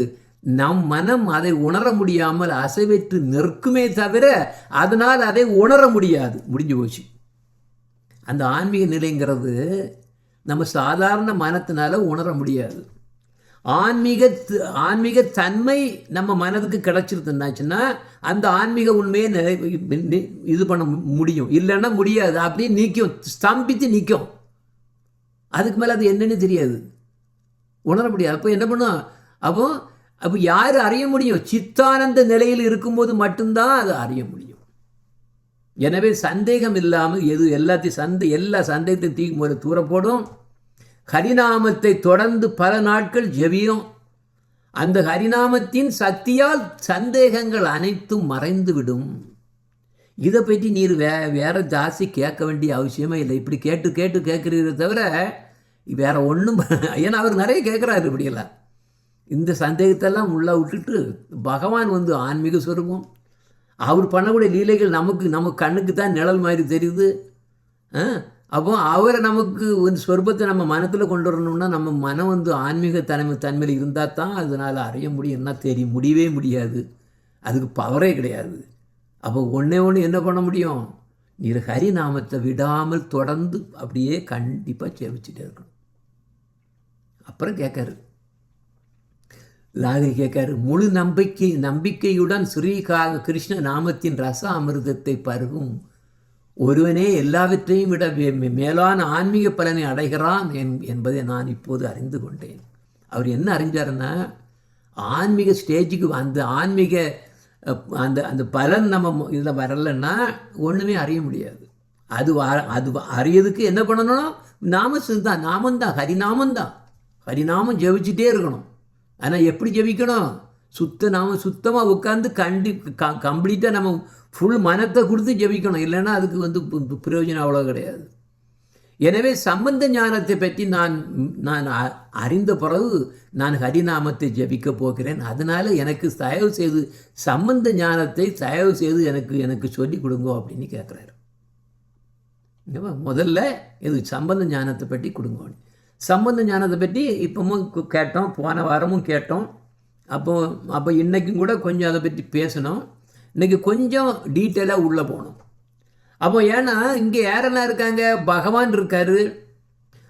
நம் மனம் அதை உணர முடியாமல் அசைவற்று நிற்குமே தவிர அதனால் அதை உணர முடியாது. முடிஞ்சு போச்சு. அந்த ஆன்மீக நிலைங்கிறது நம்ம சாதாரண மனத்தினால உணர முடியாது. ஆன்மீக தன்மை நம்ம மனதுக்கு கிடைச்சிருந்துச்சுன்னா அந்த ஆன்மீக உண்மையை இது பண்ண முடியும், இல்லைன்னா முடியாது. அப்படியே நிற்கும், ஸ்தம்பித்து நிற்கும். அதுக்கு மேலே அது என்னன்னு தெரியாது, உணர முடியாது. அப்போ என்ன பண்ணும்? அப்போ யார் அறிய முடியும்? சித்தானந்த நிலையில் இருக்கும்போது மட்டும்தான் அது அறிய முடியும். எனவே சந்தேகம் இல்லாமல் எல்லா சந்தேகத்தையும் தூக்கி தூர போடும். ஹரிநாமத்தை தொடர்ந்து பல நாட்கள் ஜெபியும். அந்த ஹரிநாமத்தின் சக்தியால் சந்தேகங்கள் அனைத்தும் மறைந்து விடும். இதை பற்றி நீர் வேற ஜாஸ்தி கேட்க வேண்டிய அவசியமே இல்லை. இப்படி கேட்குறீங்க தவிர வேற ஒன்றும். ஏன்னா அவர் நிறைய கேட்குறாரு இப்படியெல்லாம். இந்த சந்தேகத்தெல்லாம் உள்ள விட்டுட்டு பகவான் வந்து ஆன்மீக ஸ்வரூபம், அவர் பண்ணக்கூடிய லீலைகள் நம்ம கண்ணுக்கு தான் நிழல் மாதிரி தெரியுது. அப்போ அவரை நமக்கு ஒரு ஸ்வரூபத்தை நம்ம மனத்தில் கொண்டு வரணும்னா நம்ம மனம் வந்து ஆன்மீக தன்மையில் இருந்தால் தான் அதனால் அறிய முடியும்னா முடியவே முடியாது. அதுக்கு பவரே கிடையாது. அப்போ ஒன்று என்ன பண்ண முடியும்? நீர் ஹரிநாமத்தை விடாமல் தொடர்ந்து அப்படியே கண்டிப்பாக சேவிச்சுட்டே இருக்கணும். அப்புறம் கேட்காரு, லாகிரி கேட்காரு, முழு நம்பிக்கையுடன் ஸ்ரீகாக கிருஷ்ண நாமத்தின் ரச அமிர்தத்தை பருகும் ஒருவனே எல்லாவற்றையும் விட மேலான ஆன்மீக பலனை அடைகிறான் என்பதை நான் இப்போது அறிந்து கொண்டேன். அவர் என்ன அறிஞ்சாருன்னா, ஆன்மீக ஸ்டேஜுக்கு அந்த ஆன்மீக அந்த அந்த பலன் நம்ம இதில் வரலைன்னா ஒன்றுமே அறிய முடியாது. அது அறியதுக்கு என்ன பண்ணணும்? நாமந்தான் ஹரிநாமம் ஜெபிச்சுட்டே இருக்கணும். ஆனால் எப்படி ஜெபிக்கணும்? சுத்தமாக உட்காந்து கம்ப்ளீட்டாக நம்ம ஃபுல் மனத்தை கொடுத்து ஜெபிக்கணும். இல்லைன்னா அதுக்கு பிரயோஜனம் அவ்வளோ கிடையாது. எனவே சம்பந்த ஞானத்தை பற்றி நான் அறிந்த பிறகு நான் ஹரிநாமத்தை ஜெபிக்க போகிறேன். அதனால் எனக்கு தயவு செய்து சம்பந்த ஞானத்தை தயவு செய்து எனக்கு சொல்லிக் கொடுங்க அப்படின்னு கேட்குறாரு. முதல்ல இது சம்பந்த ஞானத்தை பற்றி கொடுங்க. சம்பந்த ஞானத்தை பற்றி இப்பவும் கேட்டோம், போன வாரமும் கேட்டோம். அப்போ இன்றைக்கும் கூட கொஞ்சம் அதை பற்றி பேசணும். இன்றைக்கி கொஞ்சம் டீட்டெயிலாக உள்ளே போகணும். அப்போ ஏன்னா இங்கே யாரெல்லாம் இருக்காங்க? பகவான் இருக்கார்.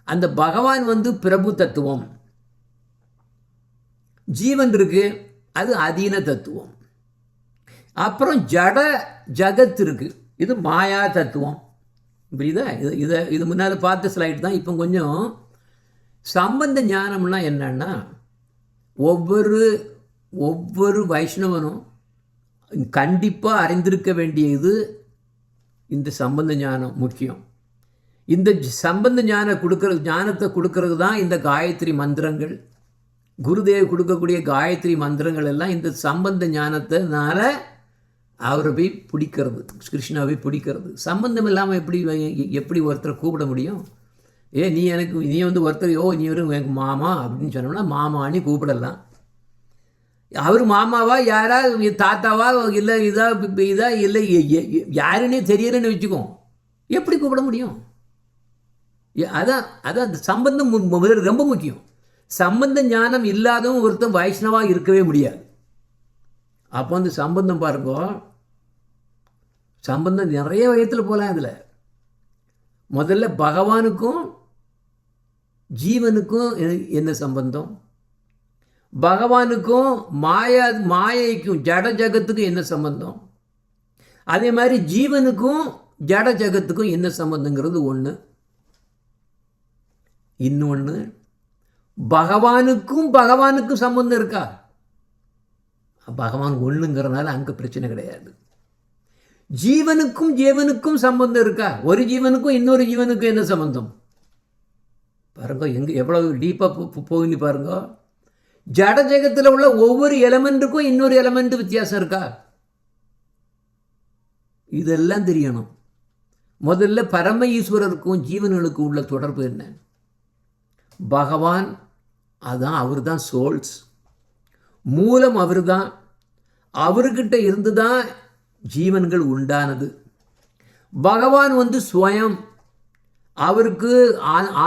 அந்த பகவான் பிரபு தத்துவம். ஜீவன் இருக்கு, அது அதீன தத்துவம். அப்புறம் ஜகத் இருக்கு, இது மாயா தத்துவம். புரியுதா? இது முன்னால் பார்த்த ஸ்லைட் தான். இப்போ கொஞ்சம் சம்பந்த ஞானம்னா என்னன்னா, ஒவ்வொரு வைஷ்ணவனும் கண்டிப்பாக அறிந்திருக்க வேண்டியது இந்த சம்பந்த ஞானம் முக்கியம். இந்த சம்பந்த ஞானத்தை கொடுக்கறது தான் இந்த காயத்ரி மந்திரங்கள், குருதேவ் கொடுக்கக்கூடிய காயத்ரி மந்திரங்கள் எல்லாம் இந்த சம்பந்த ஞானத்தினால அவரை போய் பிடிக்கிறது, கிருஷ்ணாவை பிடிக்கிறது. சம்பந்தம் இல்லாமல் எப்படி ஒருத்தரை கூப்பிட முடியும்? நீ ஒருத்தர் நீ எனக்கு மாமா அப்படின்னு சொன்னோம்னா மாமான்னு கூப்பிடலாம். அவர் மாமாவா, யாரா, தாத்தாவா, இல்லை இதா இல்லை யாருன்னே தெரியலன்னு வச்சுக்கோ, எப்படி கூப்பிட முடியும்? அதான் அந்த சம்பந்தம் ரொம்ப முக்கியம். சம்பந்த ஞானம் இல்லாதவன் ஒருத்தன் வைஷ்ணவா இருக்கவே முடியாது. அப்போ அந்த சம்பந்தம் பாருங்க, சம்பந்தம் நிறைய வயத்தில் போகலாம். அதில் முதல்ல பகவானுக்கும் ஜீவனுக்கும் என்ன சம்பந்தம்? பகவானுக்கும் மாயைக்கும் ஜட ஜகத்துக்கும் என்ன சம்பந்தம்? அதே மாதிரி ஜீவனுக்கும் ஜட ஜகத்துக்கும் என்ன சம்பந்தங்கிறது ஒன்று. இன்னொன்று, பகவானுக்கும் சம்பந்தம் இருக்கா? பகவான் ஒன்றுங்கிறதுனால அங்கே பிரச்சனை கிடையாது. ஜீவனுக்கும் சம்பந்தம் இருக்கா? ஒரு ஜீவனுக்கும் இன்னொரு ஜீவனுக்கும் என்ன சம்பந்தம்? பாருங்க, எவ்வளவு டீப்பாக போயின்னு பாருங்க. ஜட ஜெகத்தில் உள்ள ஒவ்வொரு எலமெண்ட்டுக்கும் இன்னொரு எலமெண்ட் வித்தியாசம் இருக்கா? இதெல்லாம் தெரியணும். முதல்ல பரம ஈஸ்வரருக்கும் ஜீவன்களுக்கும் உள்ள தொடர்பு என்ன? பகவான் அவர் தான் சோல்ஸ், மூலம் அவர் தான். அவர்கிட்ட இருந்து தான் ஜீவன்கள் உண்டானது. பகவான் ஸ்வயம், அவருக்கு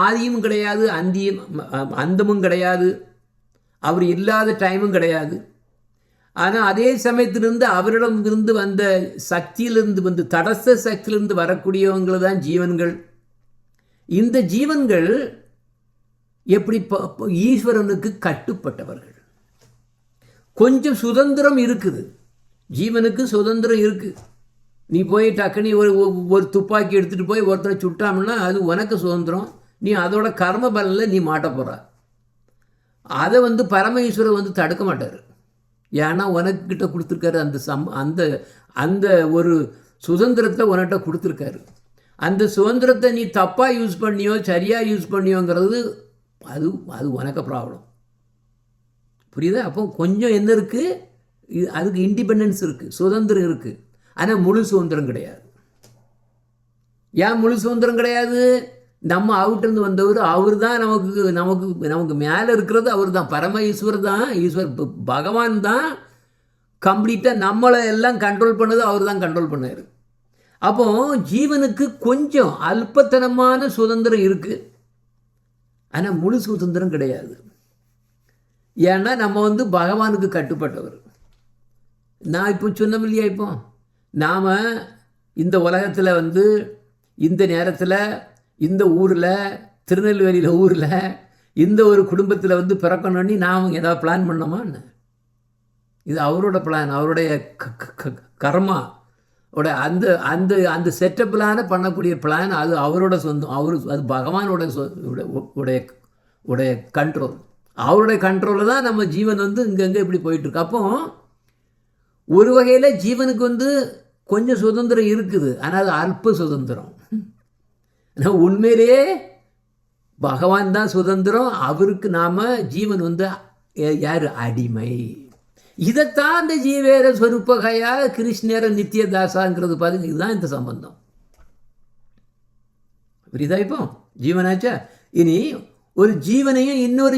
ஆதியும் கிடையாது, அந்தமும் கிடையாது, அவர் இல்லாத டைமும் கிடையாது. ஆனால் அதே சமயத்திலிருந்து அவரிடம் இருந்து வந்த சக்தியிலிருந்து தடஸ்த சக்தியிலிருந்து வரக்கூடியவங்கள் தான் ஜீவன்கள். இந்த ஜீவன்கள் எப்படி ஈஸ்வரனுக்கு கட்டுப்பட்டவர்கள். கொஞ்சம் சுதந்திரம் இருக்குது, ஜீவனுக்கு சுதந்திரம் இருக்குது. நீ போய் டக்குனி ஒரு துப்பாக்கி எடுத்துகிட்டு போய் ஒருத்தரை சுட்டாம்னா அது உனக்கு சுதந்திரம். நீ அதோட கர்ம பலனில் நீ மாட்ட போகிற. அதை பரமேஸ்வரர் தடுக்க மாட்டார். ஏன்னா உனக்கிட்ட கொடுத்துருக்காரு அந்த அந்த ஒரு சுதந்திரத்தை உனக்கிட்ட கொடுத்துருக்காரு. அந்த சுதந்திரத்தை நீ தப்பாக யூஸ் பண்ணியோ சரியாக யூஸ் பண்ணியோங்கிறது அது உனக்கு ப்ராப்ளம். புரியுதா? அப்போ கொஞ்சம் என்ன இருக்குது, அதுக்கு இண்டிபெண்டன்ஸ் இருக்குது, சுதந்திரம் இருக்குது. ஆனால் முழு சுதந்திரம் கிடையாது. ஏன் முழு சுதந்திரம் கிடையாது? நம்ம அவுட்டிருந்து வந்தவர், அவர் தான் நமக்கு மேலே இருக்கிறது அவர் தான். பரம ஈஸ்வர் தான், பகவான் தான் கம்ப்ளீட்டாக நம்மளை எல்லாம் கண்ட்ரோல் பண்ணது அவர் தான் கண்ட்ரோல் பண்ணார். அப்போ ஜீவனுக்கு கொஞ்சம் அல்பத்தனமான சுதந்திரம் இருக்குது, ஆனால் முழு சுதந்திரம் கிடையாது. ஏன்னா நம்ம பகவானுக்கு கட்டுப்பட்டவர். நான் இப்போ சொன்னோம் இல்லையா, இப்போ நாம் இந்த உலகத்தில் இந்த நேரத்தில் இந்த ஊரில், திருநெல்வேலியில் ஊரில் இந்த ஒரு குடும்பத்தில் பிறக்கணும்னு நாம் ஏதாவது பிளான் பண்ணோமா? இது அவரோட பிளான், அவருடைய கர்மா உடைய அந்த அந்த அந்த செட்டப்பிலான பண்ணக்கூடிய பிளான். அது அவரோட சொந்தம், அது பகவானோட உடைய உடைய கண்ட்ரோல். அவருடைய கண்ட்ரோலில் தான் நம்ம ஜீவன் இங்கங்கே இப்படி போயிட்டுருக்கு. அப்போ ஒரு வகையில் ஜீவனுக்கு கொஞ்சம் சுதந்திரம் இருக்குது, ஆனால் அது அல்ப சுதந்திரம். உண்மையிலேயே பகவான் தான் சுதந்திரம், அவருக்கு நாம் ஜீவன் யார்? அடிமை. இதைத்தான் அந்த ஜீவேர ஸ்வரூபகையா கிருஷ்ணேர நித்தியதாசாங்கிறது பாருங்க. இதுதான் இந்த சம்பந்தம். புரியுதா? இப்போ ஜீவனாச்சா. இனி ஒரு ஜீவனையும் இன்னொரு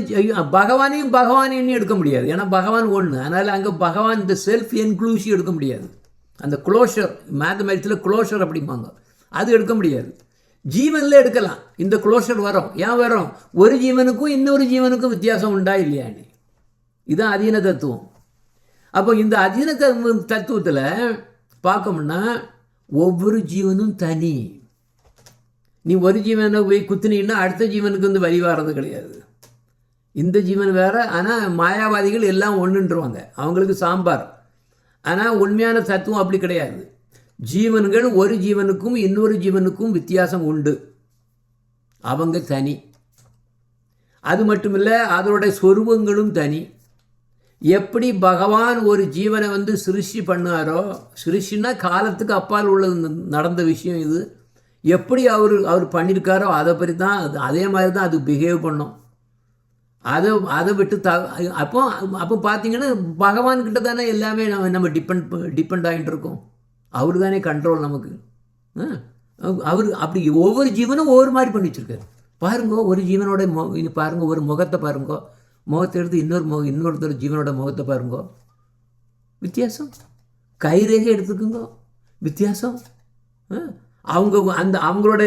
பகவானையும் எடுக்க முடியாது. ஏன்னா பகவான் ஒன்று. அதனால் அங்கே பகவான் இந்த செல்ஃப் என்க்ளூசிவ் எடுக்க முடியாது. அந்த க்ளோஷர், மேத்தமேட்டிக்ஸில் க்ளோஷர் அப்படிம்பாங்க, அது எடுக்க முடியாது. ஜீவனில் எடுக்கலாம், இந்த க்ளோஷர் வரும். ஏன் வரும்? ஒரு ஜீவனுக்கும் இன்னொரு ஜீவனுக்கும் வித்தியாசம் உண்டா இல்லையான்னு. இதுதான் அதீன தத்துவம். அப்போ இந்த அதீன தத்துவத்தில் பார்க்கணும்னா ஒவ்வொரு ஜீவனும் தனி. நீ ஒரு ஜீவனை போய் குத்துனீன்னா அடுத்த ஜீவனுக்கு வழி வர்றது கிடையாது. இந்த ஜீவன் வேறு. ஆனால் மாயாவாதிகள் எல்லாம் ஒன்றுன்றவாங்க, அவங்களுக்கு சாம்பார். ஆனால் உண்மையான தத்துவம் அப்படி கிடையாது. ஜீவன்கள் ஒரு ஜீவனுக்கும் இன்னொரு ஜீவனுக்கும் வித்தியாசம் உண்டு, அவங்க தனி. அது மட்டும் இல்லை, அதனுடைய சொரூபங்களும் தனி. எப்படி பகவான் ஒரு ஜீவனை சிருஷ்டி பண்ணாரோ, சிருஷ்டினா காலத்துக்கு அப்பால் உள்ளது நடந்த விஷயம் இது. எப்படி அவர் பண்ணியிருக்காரோ அதை பற்றி தான் அதே மாதிரி தான் அது பிஹேவ் பண்ணும். அதை விட்டு அப்போ பார்த்தீங்கன்னா பகவான்கிட்ட தானே எல்லாமே நம்ம டிபெண்ட் ஆகிட்டு இருக்கோம். அவர் தானே கண்ட்ரோல் நமக்கு. அவர் அப்படி ஒவ்வொரு ஜீவனும் ஒவ்வொரு மாதிரி பண்ணி வச்சுருக்காரு. பாருங்கோ, ஒரு ஜீவனோட பாருங்க, ஒரு முகத்தை பாருங்கோ, முகத்தை எடுத்து இன்னொருத்தர் ஜீவனோட முகத்தை பாருங்கோ, வித்தியாசம். கைரேகை எடுத்துக்குங்கோ, வித்தியாசம். அவங்களோட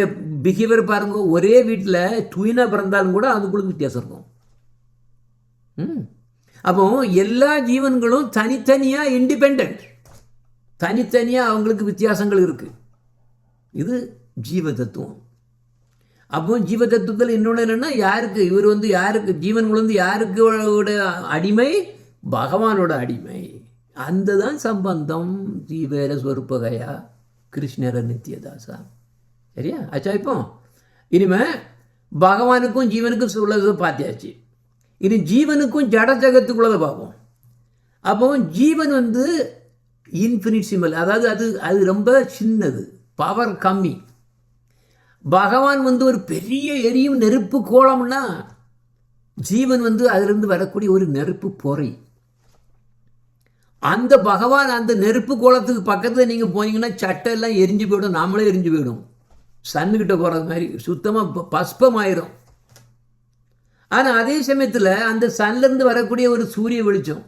பிஹேவியர் பாருங்க. ஒரே வீட்டில் ட்வினாக பிறந்தாலும் கூட அதுக்குள்ள வித்தியாசம் இருக்கும். அப்போ எல்லா ஜீவன்களும் தனித்தனியாக இண்டிபெண்ட், தனித்தனியாக அவங்களுக்கு வித்தியாசங்கள் இருக்குது. இது ஜீவ தத்துவம். அப்போ ஜீவ தத்துவத்தில் இன்னொன்று என்னென்னா, யாருக்கு இவர் யாருக்கு ஜீவன்கள் யாருக்கு அடிமை? பகவானோட அடிமை. அந்த தான் சம்பந்தம். ஜீவேர ஸ்வரூபகையா கிருஷ்ணர நித்தியதாசா. சரியா? ஆச்சா? இப்போ இனிமே பகவானுக்கும் ஜீவனுக்கும் உள்ளதை பார்த்தியாச்சு. இனி ஜீவனுக்கும் ஜட ஜகத்துக்குள்ளதை பார்ப்போம். அப்போ ஜீவன் இன்ஃபினிட்சிமல், அதாவது அது ரொம்ப சின்னது, பவர் கம்மி. பகவான் ஒரு பெரிய எரியும் நெருப்பு கோலம்னா ஜீவன் அதிலிருந்து வரக்கூடிய ஒரு நெருப்பு பொறை. அந்த பகவான் அந்த நெருப்பு கோலத்துக்கு பக்கத்தில் நீங்கள் போனீங்கன்னா சட்டை எல்லாம் எரிஞ்சு போயிடும், நாமளே எரிஞ்சு போயிடும். சன்னுக்கிட்ட போகிறது மாதிரி சுத்தமாக பஸ்பமாயிரும். ஆனால் அதே சமயத்தில் அந்த சன்லேருந்து வரக்கூடிய ஒரு சூரிய வெளிச்சம்,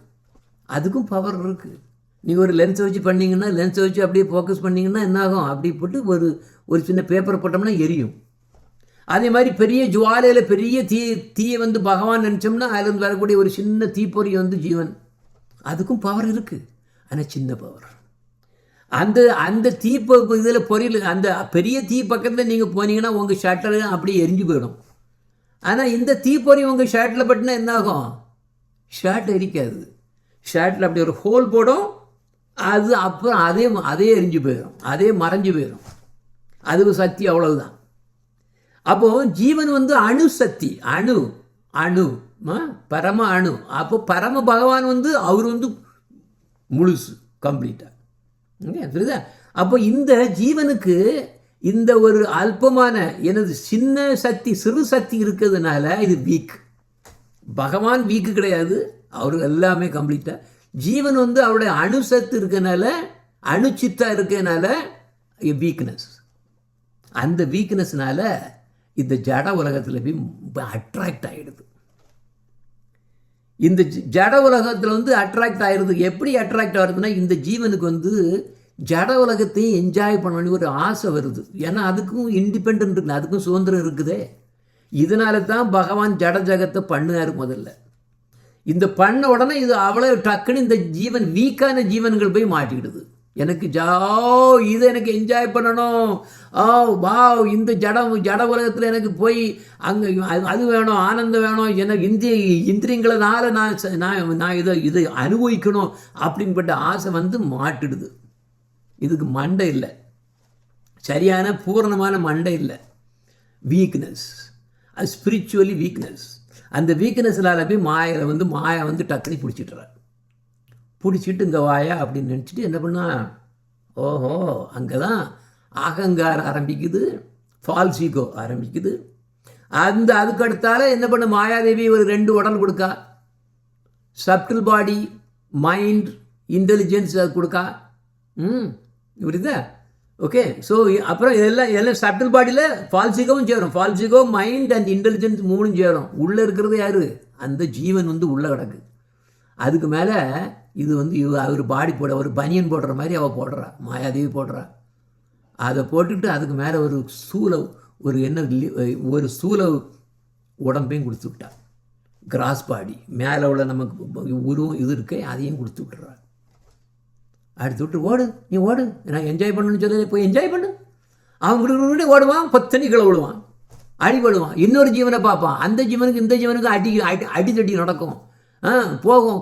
அதுக்கும் பவர் இருக்குது. நீங்கள் ஒரு லென்ஸை வச்சு பண்ணிங்கன்னா, லென்ஸை வச்சு அப்படியே ஃபோக்கஸ் பண்ணிங்கன்னா என்னாகும்? அப்படி போட்டு ஒரு சின்ன பேப்பரை போட்டோம்னா எரியும். அதே மாதிரி பெரிய ஜுவாலையில் பெரிய தீயை பகவான் நினச்சோம்னா அதுலேருந்து வரக்கூடிய ஒரு சின்ன தீப்பொறி ஜீவன், அதுக்கும் பவர் இருக்குது. ஆனால் சின்ன பவர். அந்த தீ இதில் பொறியில் அந்த பெரிய தீ பக்கத்தில் நீங்கள் போனீங்கன்னா உங்கள் ஷர்ட்டில் அப்படியே எரிஞ்சு போயிடும். ஆனால் இந்த தீப்பொறி உங்கள் ஷர்ட்டில் பட்டினா என்னாகும்? ஷர்ட் எரிக்காது. ஷர்ட்டில் அப்படி ஒரு ஹோல் போடும், அது அப்புறம் அதே எரிஞ்சு போயிடும், அதே மறைஞ்சு போயிடும். அது சக்தி, அவ்வளவுதான். அப்போது ஜீவன் அணு சக்தி, அணு பரம அணு. அப்போ பரம பகவான் அவர் முழுசு, கம்ப்ளீட்டாக. புரியுதா? அப்போ இந்த ஜீவனுக்கு இந்த ஒரு அல்பமான எனது சின்ன சக்தி, சிறு சக்தி இருக்கிறதுனால இது வீக். பகவான் வீக்கு கிடையாது, அவர் எல்லாமே கம்ப்ளீட்டாக. ஜீவன் அவருடைய அணுசத்து இருக்கனால, அணுச்சித்தா இருக்கனால வீக்னஸ். அந்த வீக்னஸ்னால இந்த ஜட உலகத்தில் போய் அட்ராக்ட் ஆகிடுது. இந்த ஜட உலகத்தில் அட்ராக்ட் ஆகிடுது. எப்படி அட்ராக்ட் ஆகுதுன்னா, இந்த ஜீவனுக்கு ஜட உலகத்தையும் என்ஜாய் பண்ணணும் ஒரு ஆசை வருது. ஏன்னா அதுக்கும் இண்டிபெண்ட் இருக்குது, அதுக்கும் சுதந்திரம் இருக்குதே. இதனால தான் பகவான் ஜட ஜகத்தை பண்ணார் முதல்ல. இந்த பண்ண உடனே இது அவ்வளோ டக்குன்னு இந்த ஜீவன் வீக்கான ஜீவன்கள் போய் மாட்டிக்கிடுது. எனக்கு இது எனக்கு என்ஜாய் பண்ணணும், வா இந்த ஜட உலகத்தில் எனக்கு போய் அங்கே அது வேணும், ஆனந்தம் வேணும், எனக்கு இந்திரியங்களனால நான் இதை அனுபவிக்கணும் அப்படின்பட்ட ஆசை வந்து மாட்டிடுது. இதுக்கு மண்டை இல்லை, சரியான பூரணமான மண்டை இல்லை, வீக்னஸ், அது ஸ்பிரிச்சுவலி வீக்னஸ். அந்த வீக்னஸ்னால போய் மாயா வந்து டக்குனி பிடிச்சிட்டு இங்கே வாயா அப்படின்னு நினச்சிட்டு என்ன பண்ணா, ஓஹோ அங்கே தான் அகங்காரம் ஆரம்பிக்குது, ஃபால்ஸ் ஈகோ ஆரம்பிக்குது. அதுக்கு அடுத்தால என்ன பண்ண மாயாதேவி ஒரு 2 உடல் கொடுக்கா, சப்டில் பாடி, மைண்ட், இன்டெலிஜென்ஸ் அது கொடுக்கா. புரியுதா? ஓகே. ஸோ அப்புறம் எல்லாம் சப்டில் பாடியில் ஃபால்ஸ் ஈகோவும் சேரும். False ego, mind and intelligence 3 சேரும். உள்ளே இருக்கிறது யார்? அந்த ஜீவன் வந்து உள்ளே கிடக்கு. அதுக்கு மேலே இது வந்து அவர் பாடி ஒரு பனியன் போடுற மாதிரி அவள் போடுறா, மாயாதேவி போடுறா. அதை போட்டுக்கிட்டு அதுக்கு மேலே ஒரு ஸ்தூல உடம்பையும் கொடுத்துக்கிட்டா, கிராஸ் பாடி மேலே உள்ள நமக்கு உருவம் இது இருக்கே அதையும் கொடுத்து விட்டுறா. அடுத்து விட்டு நீ ஓடு, நான் என்ஜாய் பண்ணணும்னு சொல்லி போய் என்ஜாய் பண்ணு. அவன் கொடுக்க ஓடுவான், 10 கீழே விழுவான், அடிபடுவான், இன்னொரு ஜீவனை பார்ப்பான். அந்த ஜீவனுக்கு இந்த ஜீவனுக்கு அடித்தடி நடக்கும், போகும்.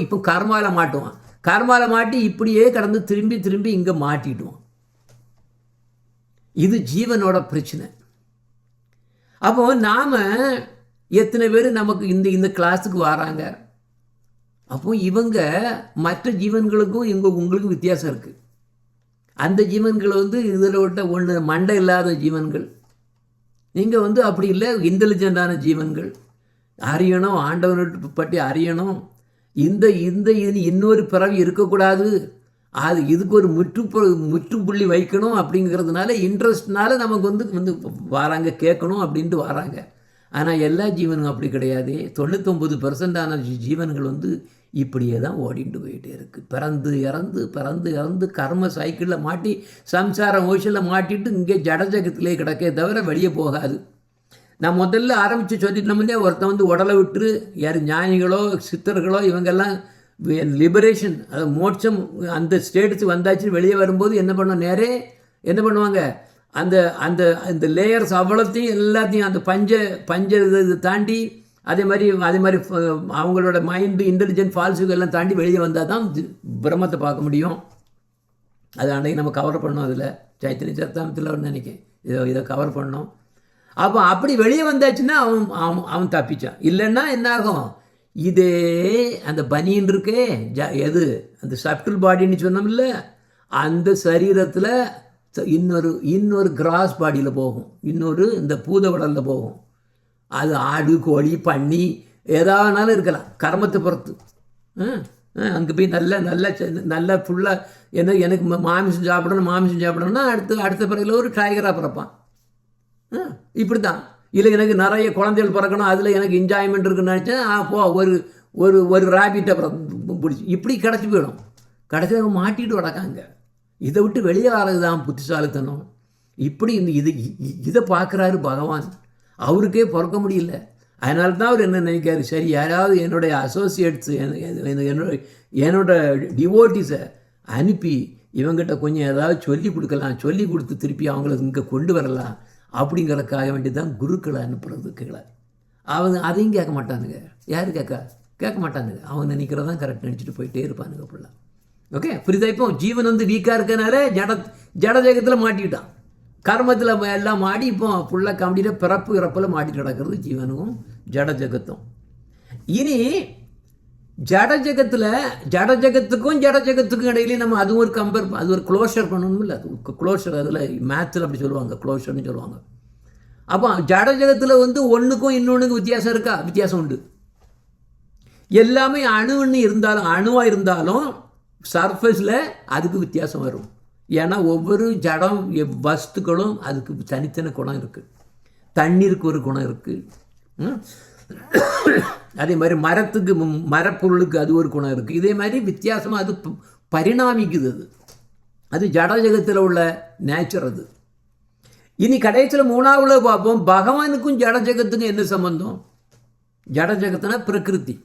இப்போ கர்மாவில் மாட்டுவான், கர்மாவில் மாட்டி இப்படியே கடந்து திரும்பி இங்கே மாட்டிடுவான். இது ஜீவனோட பிரச்சனை. அப்போ நாம் எத்தனை பேர் நமக்கு இந்த கிளாஸுக்கு வராங்க, அப்போ இவங்க மற்ற ஜீவன்களுக்கும் உங்களுக்கும் வித்தியாசம் இருக்குது. அந்த ஜீவன்கள் வந்து இதில் விட்ட ஒன்று மண்டை இல்லாத ஜீவன்கள், நீங்கள் வந்து அப்படி இல்லை, இன்டெலிஜென்டான ஜீவன்கள். அறியணும், ஆண்டவனை பற்றி அறியணும். இந்த இன்னொரு பிறவி இருக்கக்கூடாது, இதுக்கு ஒரு முற்றுப்புள்ளி வைக்கணும் அப்படிங்கிறதுனால இன்ட்ரெஸ்ட்னால நமக்கு வந்து வராங்க, கேட்கணும் அப்படின்ட்டு வராங்க. ஆனால் எல்லா ஜீவனும் அப்படி கிடையாது. 99% ஜீவன்கள் வந்து இப்படியே தான் ஓடிட்டு போயிட்டே இருக்குது. பிறந்து இறந்து கர்ம சைக்கிளில் மாட்டி சம்சார மோஷனில் மாட்டிட்டு இங்கே ஜடஜகத்திலே கிடக்கே தவிர வெளியே போகாது. நான் முதல்ல ஆரம்பித்து சொல்லிட்டோம்லே, ஒருத்தன் வந்து உடலை விட்டு யார் ஞானிகளோ சித்தர்களோ இவங்கெல்லாம் லிபரேஷன், அது மோட்சம் அந்த ஸ்டேட்டுக்கு வந்தாச்சு. வெளியே வரும்போது என்ன பண்ணுவாங்க, அந்த லேயர்ஸ் அவ்வளோத்தையும் எல்லாத்தையும் அந்த பஞ்ச இது தாண்டி அதே மாதிரி அவங்களோட மைண்டு இன்டெலிஜென்ட் ஃபால்ஸுக்கு எல்லாம் தாண்டி வெளியே வந்தால் தான் பிரம்மத்தை பார்க்க முடியும். அது அன்றைக்கி நம்ம கவர் பண்ணோம். அதில் சைத்தன்ய சரிதாமத்தில் நினைக்கிறேன் இதை கவர் பண்ணோம். அப்போ அப்படி வெளியே வந்தாச்சுன்னா அவன் தப்பிச்சான். இல்லைன்னா என்ன ஆகும், இதே அந்த பனியன் இருக்கே அந்த சப்டில் பாடின்னு சொன்னோம்ல, அந்த சரீரத்தில் இன்னொரு கிராஸ் பாடியில் போகும், இந்த பூத உடலில் போகும். அது ஆடு கோழி பன்னி ஏதாவதுனாலும் இருக்கலாம், கர்மத்தை பொறுத்து. அங்கே போய் நல்ல ஃபுல்லாக எனக்கு மாமிசம் சாப்பிடணும்னா அடுத்த பிறகு ஒரு டைகராக பிறப்பான். இப்படி தான். இல்லை எனக்கு நிறைய குழந்தைகள் பிறக்கணும், அதில் எனக்கு என்ஜாய்மெண்ட் இருக்குன்னு நினச்சேன், ஒரு ராபிட்டை பிடிச்சி இப்படி கிடச்சி போயிடும். கிடச்சி மாட்டிட்டு கிடக்காங்க. இதை விட்டு வெளியே வர்றது தான் புத்திசாலித்தனம். இப்படி இதை பார்க்குறாரு பகவான், அவருக்கே பிறக்க முடியல. அதனால தான் அவர் என்ன நினைக்காரு, சரி யாராவது என்னுடைய அசோசியேட்ஸு என்னோட டிவோட்டிஸை அனுப்பி இவங்கிட்ட கொஞ்சம் ஏதாவது சொல்லி கொடுத்து திருப்பி அவங்கள இங்கே கொண்டு வரலாம் அப்படிங்கிறதுக்காக வேண்டி தான் குருக்களை அனுப்புறதுக்குள்ள. அவங்க அதையும் கேட்க மாட்டானுங்க. யார் கேட்க மாட்டானுங்க. அவங்க நினைக்கிறதான் கரெக்ட் நினச்சிட்டு போயிட்டே இருப்பானுங்க ஃபுல்லாக. ஓகே, புரியுதா? இப்போ ஜீவன் வந்து வீக்காக இருக்கனால ஜடஜகத்தில் மாட்டிக்கிட்டான், கர்மத்தில் எல்லாம் மாடி இப்போ ஃபுல்லாக கம்ப்ளீட்டாக பிறப்பு இறப்பில் மாட்டிட்டு கிடக்கிறது ஜீவனும் ஜடஜகத்தும். இனி ஜடஜகத்துக்கும் இடையிலேயே நம்ம அதுவும் அது ஒரு க்ளோஷர் பண்ணணும்ல. அது க்ளோஷர், அதில் மேத்ஸில் அப்படி சொல்லுவாங்க, க்ளோஷர்னு சொல்லுவாங்க. அப்போ ஜடஜகத்தில் வந்து ஒன்றுக்கும் இன்னொன்றுக்கும் வித்தியாசம் உண்டு. எல்லாமே அணுவாக இருந்தாலும் சர்ஃபேஸில் அதுக்கு வித்தியாசம் வரும். ஏன்னா ஒவ்வொரு ஜடம் வஸ்துக்களும் அதுக்கு தனித்தனி குணம் இருக்குது. தண்ணீருக்கு ஒரு குணம் இருக்குது, அதே மாதிரி மரப்பொருளுக்கு அது ஒரு குணம் இருக்குது. இதே மாதிரி வித்தியாசமாக அது பரிணாமிக்குது. அது ஜடஜகத்தில் உள்ள நேச்சர். அது இனி கடைசியில் 3வது பார்ப்போம், பகவானுக்கும் ஜடஜகத்துக்கும் என்ன சம்பந்தம். ஜடஜகத்துனா பிரகிருதி,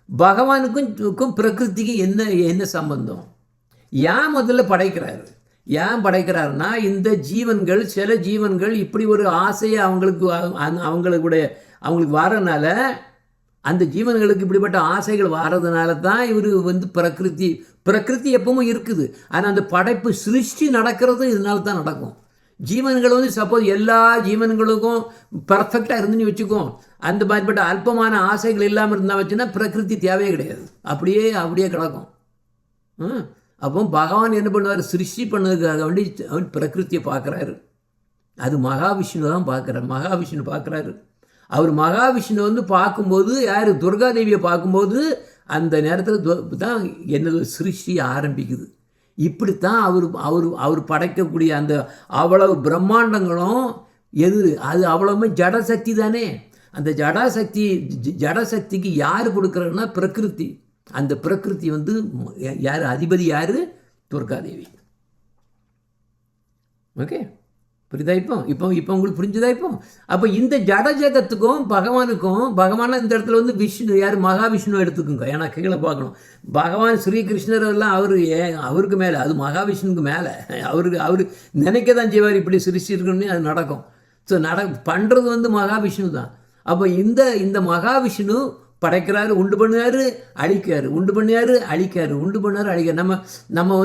பகவானுக்கும் பிரகிருதிக்கும் என்ன சம்பந்தம். ஏன் முதல்ல படைக்கிறாரு? ஏன் படைக்கிறாருன்னா, இந்த ஜீவன்கள், சில ஜீவன்கள் இப்படி ஒரு ஆசையை அவங்களுக்கு வரனால, அந்த ஜீவன்களுக்கு இப்படிப்பட்ட ஆசைகள் வர்றதுனால தான் இவர் பிரகிருதி எப்பவும் இருக்குது. ஆனால் அந்த படைப்பு சிருஷ்டி நடக்கிறது இதனால தான் நடக்கும். ஜீவன்கள் சப்போஸ் எல்லா ஜீவன்களுக்கும் பர்ஃபெக்டாக இருந்துன்னு வச்சுக்கோ, அந்த மாதிரிப்பட்ட அல்பமான ஆசைகள் இல்லாமல் இருந்தால் வச்சுன்னா பிரகிருதி தேவையே கிடையாது, அப்படியே கிடக்கும். அப்போ பகவான் என்ன பண்ணுவார்? சிருஷ்டி பண்ணதுக்காக வேண்டி அவர் பிரகிருத்தியை பார்க்குறாரு. அது மகாவிஷ்ணு தான் பார்க்குறாரு. மகாவிஷ்ணு பார்க்குறாரு. அவர் மகாவிஷ்ணு பார்க்கும்போது யார்? துர்காதேவியை பார்க்கும்போது அந்த நேரத்தில் தான் என்னது சிருஷ்டி ஆரம்பிக்குது. இப்படித்தான் அவர் படைக்கக்கூடிய அந்த அவ்வளவு பிரம்மாண்டங்களும் அது அவ்வளவுமே ஜடசக்தி தானே. அந்த ஜடசக்திக்கு யார் கொடுக்குறாருன்னா பிரகிருதி. அந்த பிரகிருதி யார்? அதிபதி யார்? துர்காதேவி. ஓகே, புரியுதா? இப்போ உங்களுக்கு புரிஞ்சுதா? அப்போ இந்த ஜட ஜகத்துக்கும் பகவான இந்த இடத்துல விஷ்ணு யார்? மகாவிஷ்ணு எடுத்துக்குங்க. ஏன்னா கீழே பார்க்கணும், பகவான் ஸ்ரீகிருஷ்ணர் எல்லாம் அவருக்கு மேலே, அது மகாவிஷ்ணுக்கு மேலே. அவர் நினைக்க தான் செய்வார் இப்படி சிருஷ்டிருக்கணும்னு அது நடக்கும். ஸோ பண்ணுறது மகாவிஷ்ணு தான். அப்போ இந்த மகாவிஷ்ணு படைக்கிறாரு, உண்டு பண்ணுவார், அழிக்காரு, உண்டு பண்ணியார், அழிக்காரு, உண்டு பண்ணார், அழிக்காரு. நம்ம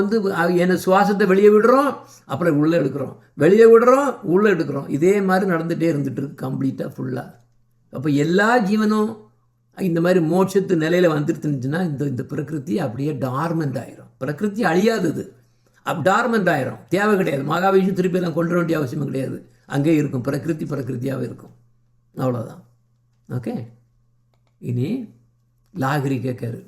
என்ன சுவாசத்தை வெளியே விடுறோம், அப்புறம் உள்ளே எடுக்கிறோம், வெளியே விடுறோம், உள்ளே எடுக்கிறோம். இதே மாதிரி நடந்துகிட்டே இருந்துட்டு இருக்கு கம்ப்ளீட்டாக ஃபுல்லாக. அப்போ எல்லா ஜீவனும் இந்த மாதிரி மோட்சத்து நிலையில் வந்துருந்துச்சுன்னா இந்த பிரகிருதி அப்படியே டார்மெண்ட் ஆயிரும். பிரகிருதி அழியாதது, டார்மெண்ட் ஆயிரும், தேவை கிடையாது. மகாவிஷ்ணு திருப்பி எல்லாம் கொண்டு வேண்டிய அவசியமும் கிடையாது, அங்கே இருக்கும். பிரகிருதியாகவே இருக்கும், அவ்வளோதான். ஓகே, இனி லாகிரி கேட்காரு,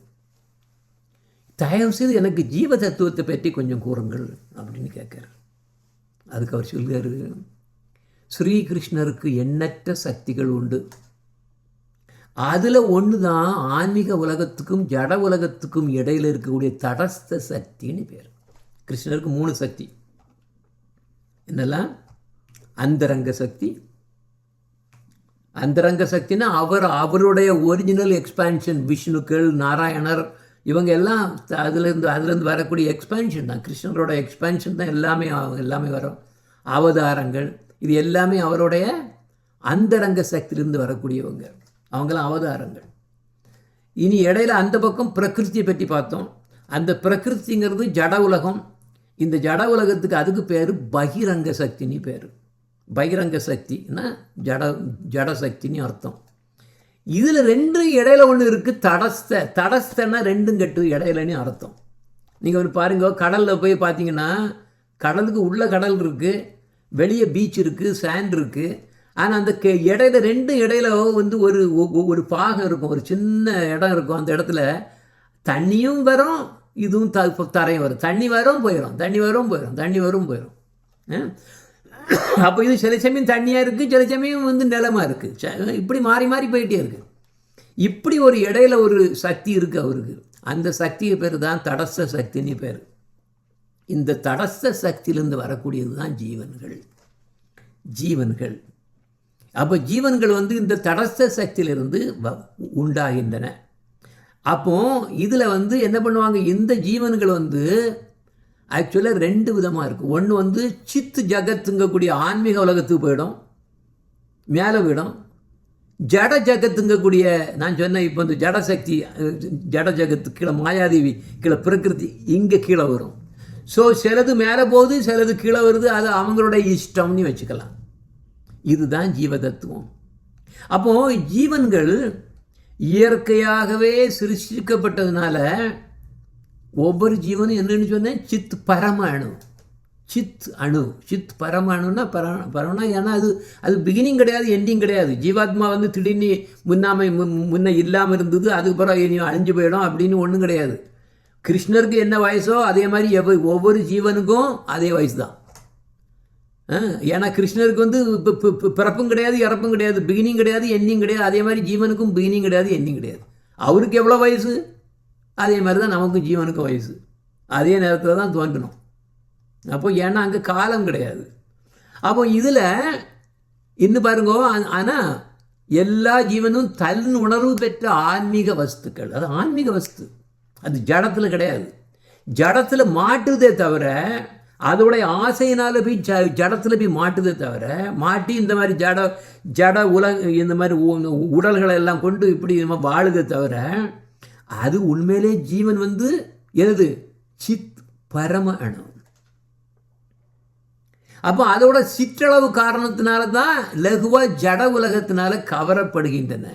தயவுசெய்து எனக்கு ஜீவ தத்துவத்தை பற்றி கொஞ்சம் கூறுங்கள் அப்படின்னு கேட்காரு. அதுக்கு அவர் சொல்கிறாரு, ஸ்ரீகிருஷ்ணருக்கு எண்ணற்ற சக்திகள் உண்டு. அதில் ஒன்று தான் ஆன்மீக உலகத்துக்கும் ஜட உலகத்துக்கும் இடையில் இருக்கக்கூடிய தடஸ்த சக்தின்னு பேர். கிருஷ்ணருக்கு 3 சக்தி. என்னெல்லாம்? அந்தரங்க சக்தி. அந்தரங்க சக்தினா அவருடைய ஒரிஜினல் எக்ஸ்பான்ஷன். விஷ்ணுக்கள், நாராயணர், இவங்க எல்லாம் அதுலேருந்து வரக்கூடிய எக்ஸ்பான்ஷன் தான். கிருஷ்ணரோட எக்ஸ்பான்ஷன் தான் எல்லாமே வரும். அவதாரங்கள், இது எல்லாமே அவருடைய அந்தரங்க சக்தியிலிருந்து வரக்கூடியவங்க. அவங்களாம் அவதாரங்கள். இனி இடையில அந்த பக்கம் பிரகிருத்தியை பற்றி பார்த்தோம். அந்த பிரகிருத்திங்கிறது ஜட உலகம். இந்த ஜட உலகத்துக்கு அதுக்கு பேர் பகிரங்க சக்தின்னு பேர். பகிரங்க சக்தின்னா ஜடசக்தின்னு அர்த்தம். இதில் 2 இடையில ஒன்று இருக்குது, தடஸ்தன்னா 2 கட்டு இடையிலன்னு அர்த்தம். நீங்கள் பாருங்க, கடலில் போய் பார்த்தீங்கன்னா கடலுக்கு உள்ள கடல் இருக்குது, வெளியே பீச் இருக்குது, சாண்ட் இருக்குது. ஆனால் அந்த இடையில 2 இடையில ஒரு பாகம் இருக்கும், ஒரு சின்ன இடம் இருக்கும். அந்த இடத்துல தண்ணியும் வரும், இதுவும் தரையும் வரும். தண்ணி வரும் போயிடும், தண்ணி வரும் போயிடும், தண்ணி வரும் போயிடும். அப்போ இது சில சமயம் தண்ணியாக இருக்குது, சில சமயம் நிலமாக இருக்குது. இப்படி மாறி மாறி போயிட்டே இருக்குது. இப்படி ஒரு இடையில ஒரு சக்தி இருக்குது அவருக்கு. அந்த சக்தியை பேர் தான் தடஸ்த சக்தின்னு பேர். இந்த தடஸ்த சக்தியிலேருந்து வரக்கூடியது தான் ஜீவன்கள். அப்போ ஜீவன்கள் இந்த தடஸ்த சக்தியிலிருந்து உண்டாகின்றன. அப்போ இதில் என்ன பண்ணுவாங்க? இந்த ஜீவன்கள் ஆக்சுவலாக 2 விதமாக இருக்குது. ஒன்று சித்து ஜகத்துங்கக்கூடிய ஆன்மீக உலகத்துக்கு போயிடும், மேலே போயிடும். ஜட ஜகத்துங்கக்கூடிய நான் சொன்னேன் இப்போ ஜடசக்தி, ஜட ஜகத்து கீழே மாயாதேவி, கீழே பிரகிருதி, இங்கே கீழே வரும். ஸோ சிலது மேலே போகுது, சிலது கீழே வருது. அது அவங்களுடைய இஷ்டம்னு வச்சுக்கலாம். இதுதான் ஜீவதத்துவம். அப்போது ஜீவன்கள் இயற்கையாகவே சிருஷ்டிக்கப்பட்டதுனால ஒவ்வொரு ஜீவனும் என்னன்னு சொன்னேன்? சித் பரம அணு. சித் பரம அணுன்னா பரமனா, ஏன்னா அது பிகினிங் கிடையாது, எண்டிங் கிடையாது. ஜீவாத்மா திடீர்னு முன்ன இல்லாமல் இருந்தது, அதுக்கப்புறம் இனி அழிஞ்சு போயிடும் அப்படின்னு ஒன்றும் கிடையாது. கிருஷ்ணருக்கு என்ன வயசோ அதே மாதிரி ஒவ்வொரு ஜீவனுக்கும் அதே வயசு தான். ஏன்னா கிருஷ்ணருக்கு பிறப்பும் கிடையாது, இறப்பும் கிடையாது, பிகினிங் கிடையாது, எண்டிங் கிடையாது. அதே மாதிரி ஜீவனுக்கும் பிகினிங் கிடையாது, எண்டிங் கிடையாது. அவருக்கு எவ்வளோ வயசு, அதே மாதிரி தான் நமக்கும் ஜீவனுக்கும் வயசு. அதே நேரத்தில் தான் தோன்றணும். அப்போ ஏன்னா அங்கே காலம் கிடையாது. அப்போ இதில் இன்னும் பாருங்க, ஆனால் எல்லா ஜீவனும் தன் உணர்வு பெற்ற ஆன்மீக வஸ்துக்கள். அது ஆன்மீக வஸ்து, அது ஜடத்தில் கிடையாது. ஜடத்தில் மாட்டுதே தவிர, அதோடைய ஆசையினால் போய் ஜடத்தில் போய் மாட்டுதே தவிர, மாட்டி இந்த மாதிரி ஜட இந்த மாதிரி உடல்களை எல்லாம் கொண்டு இப்படி வாழுதே தவிர, அது உண்மையிலே ஜீவன் எனது சித் பரம அணு. அப்போ அதோட சிற்றளவு காரணத்தினால தான் லகுவாக ஜட உலகத்தினால கவரப்படுகின்றன.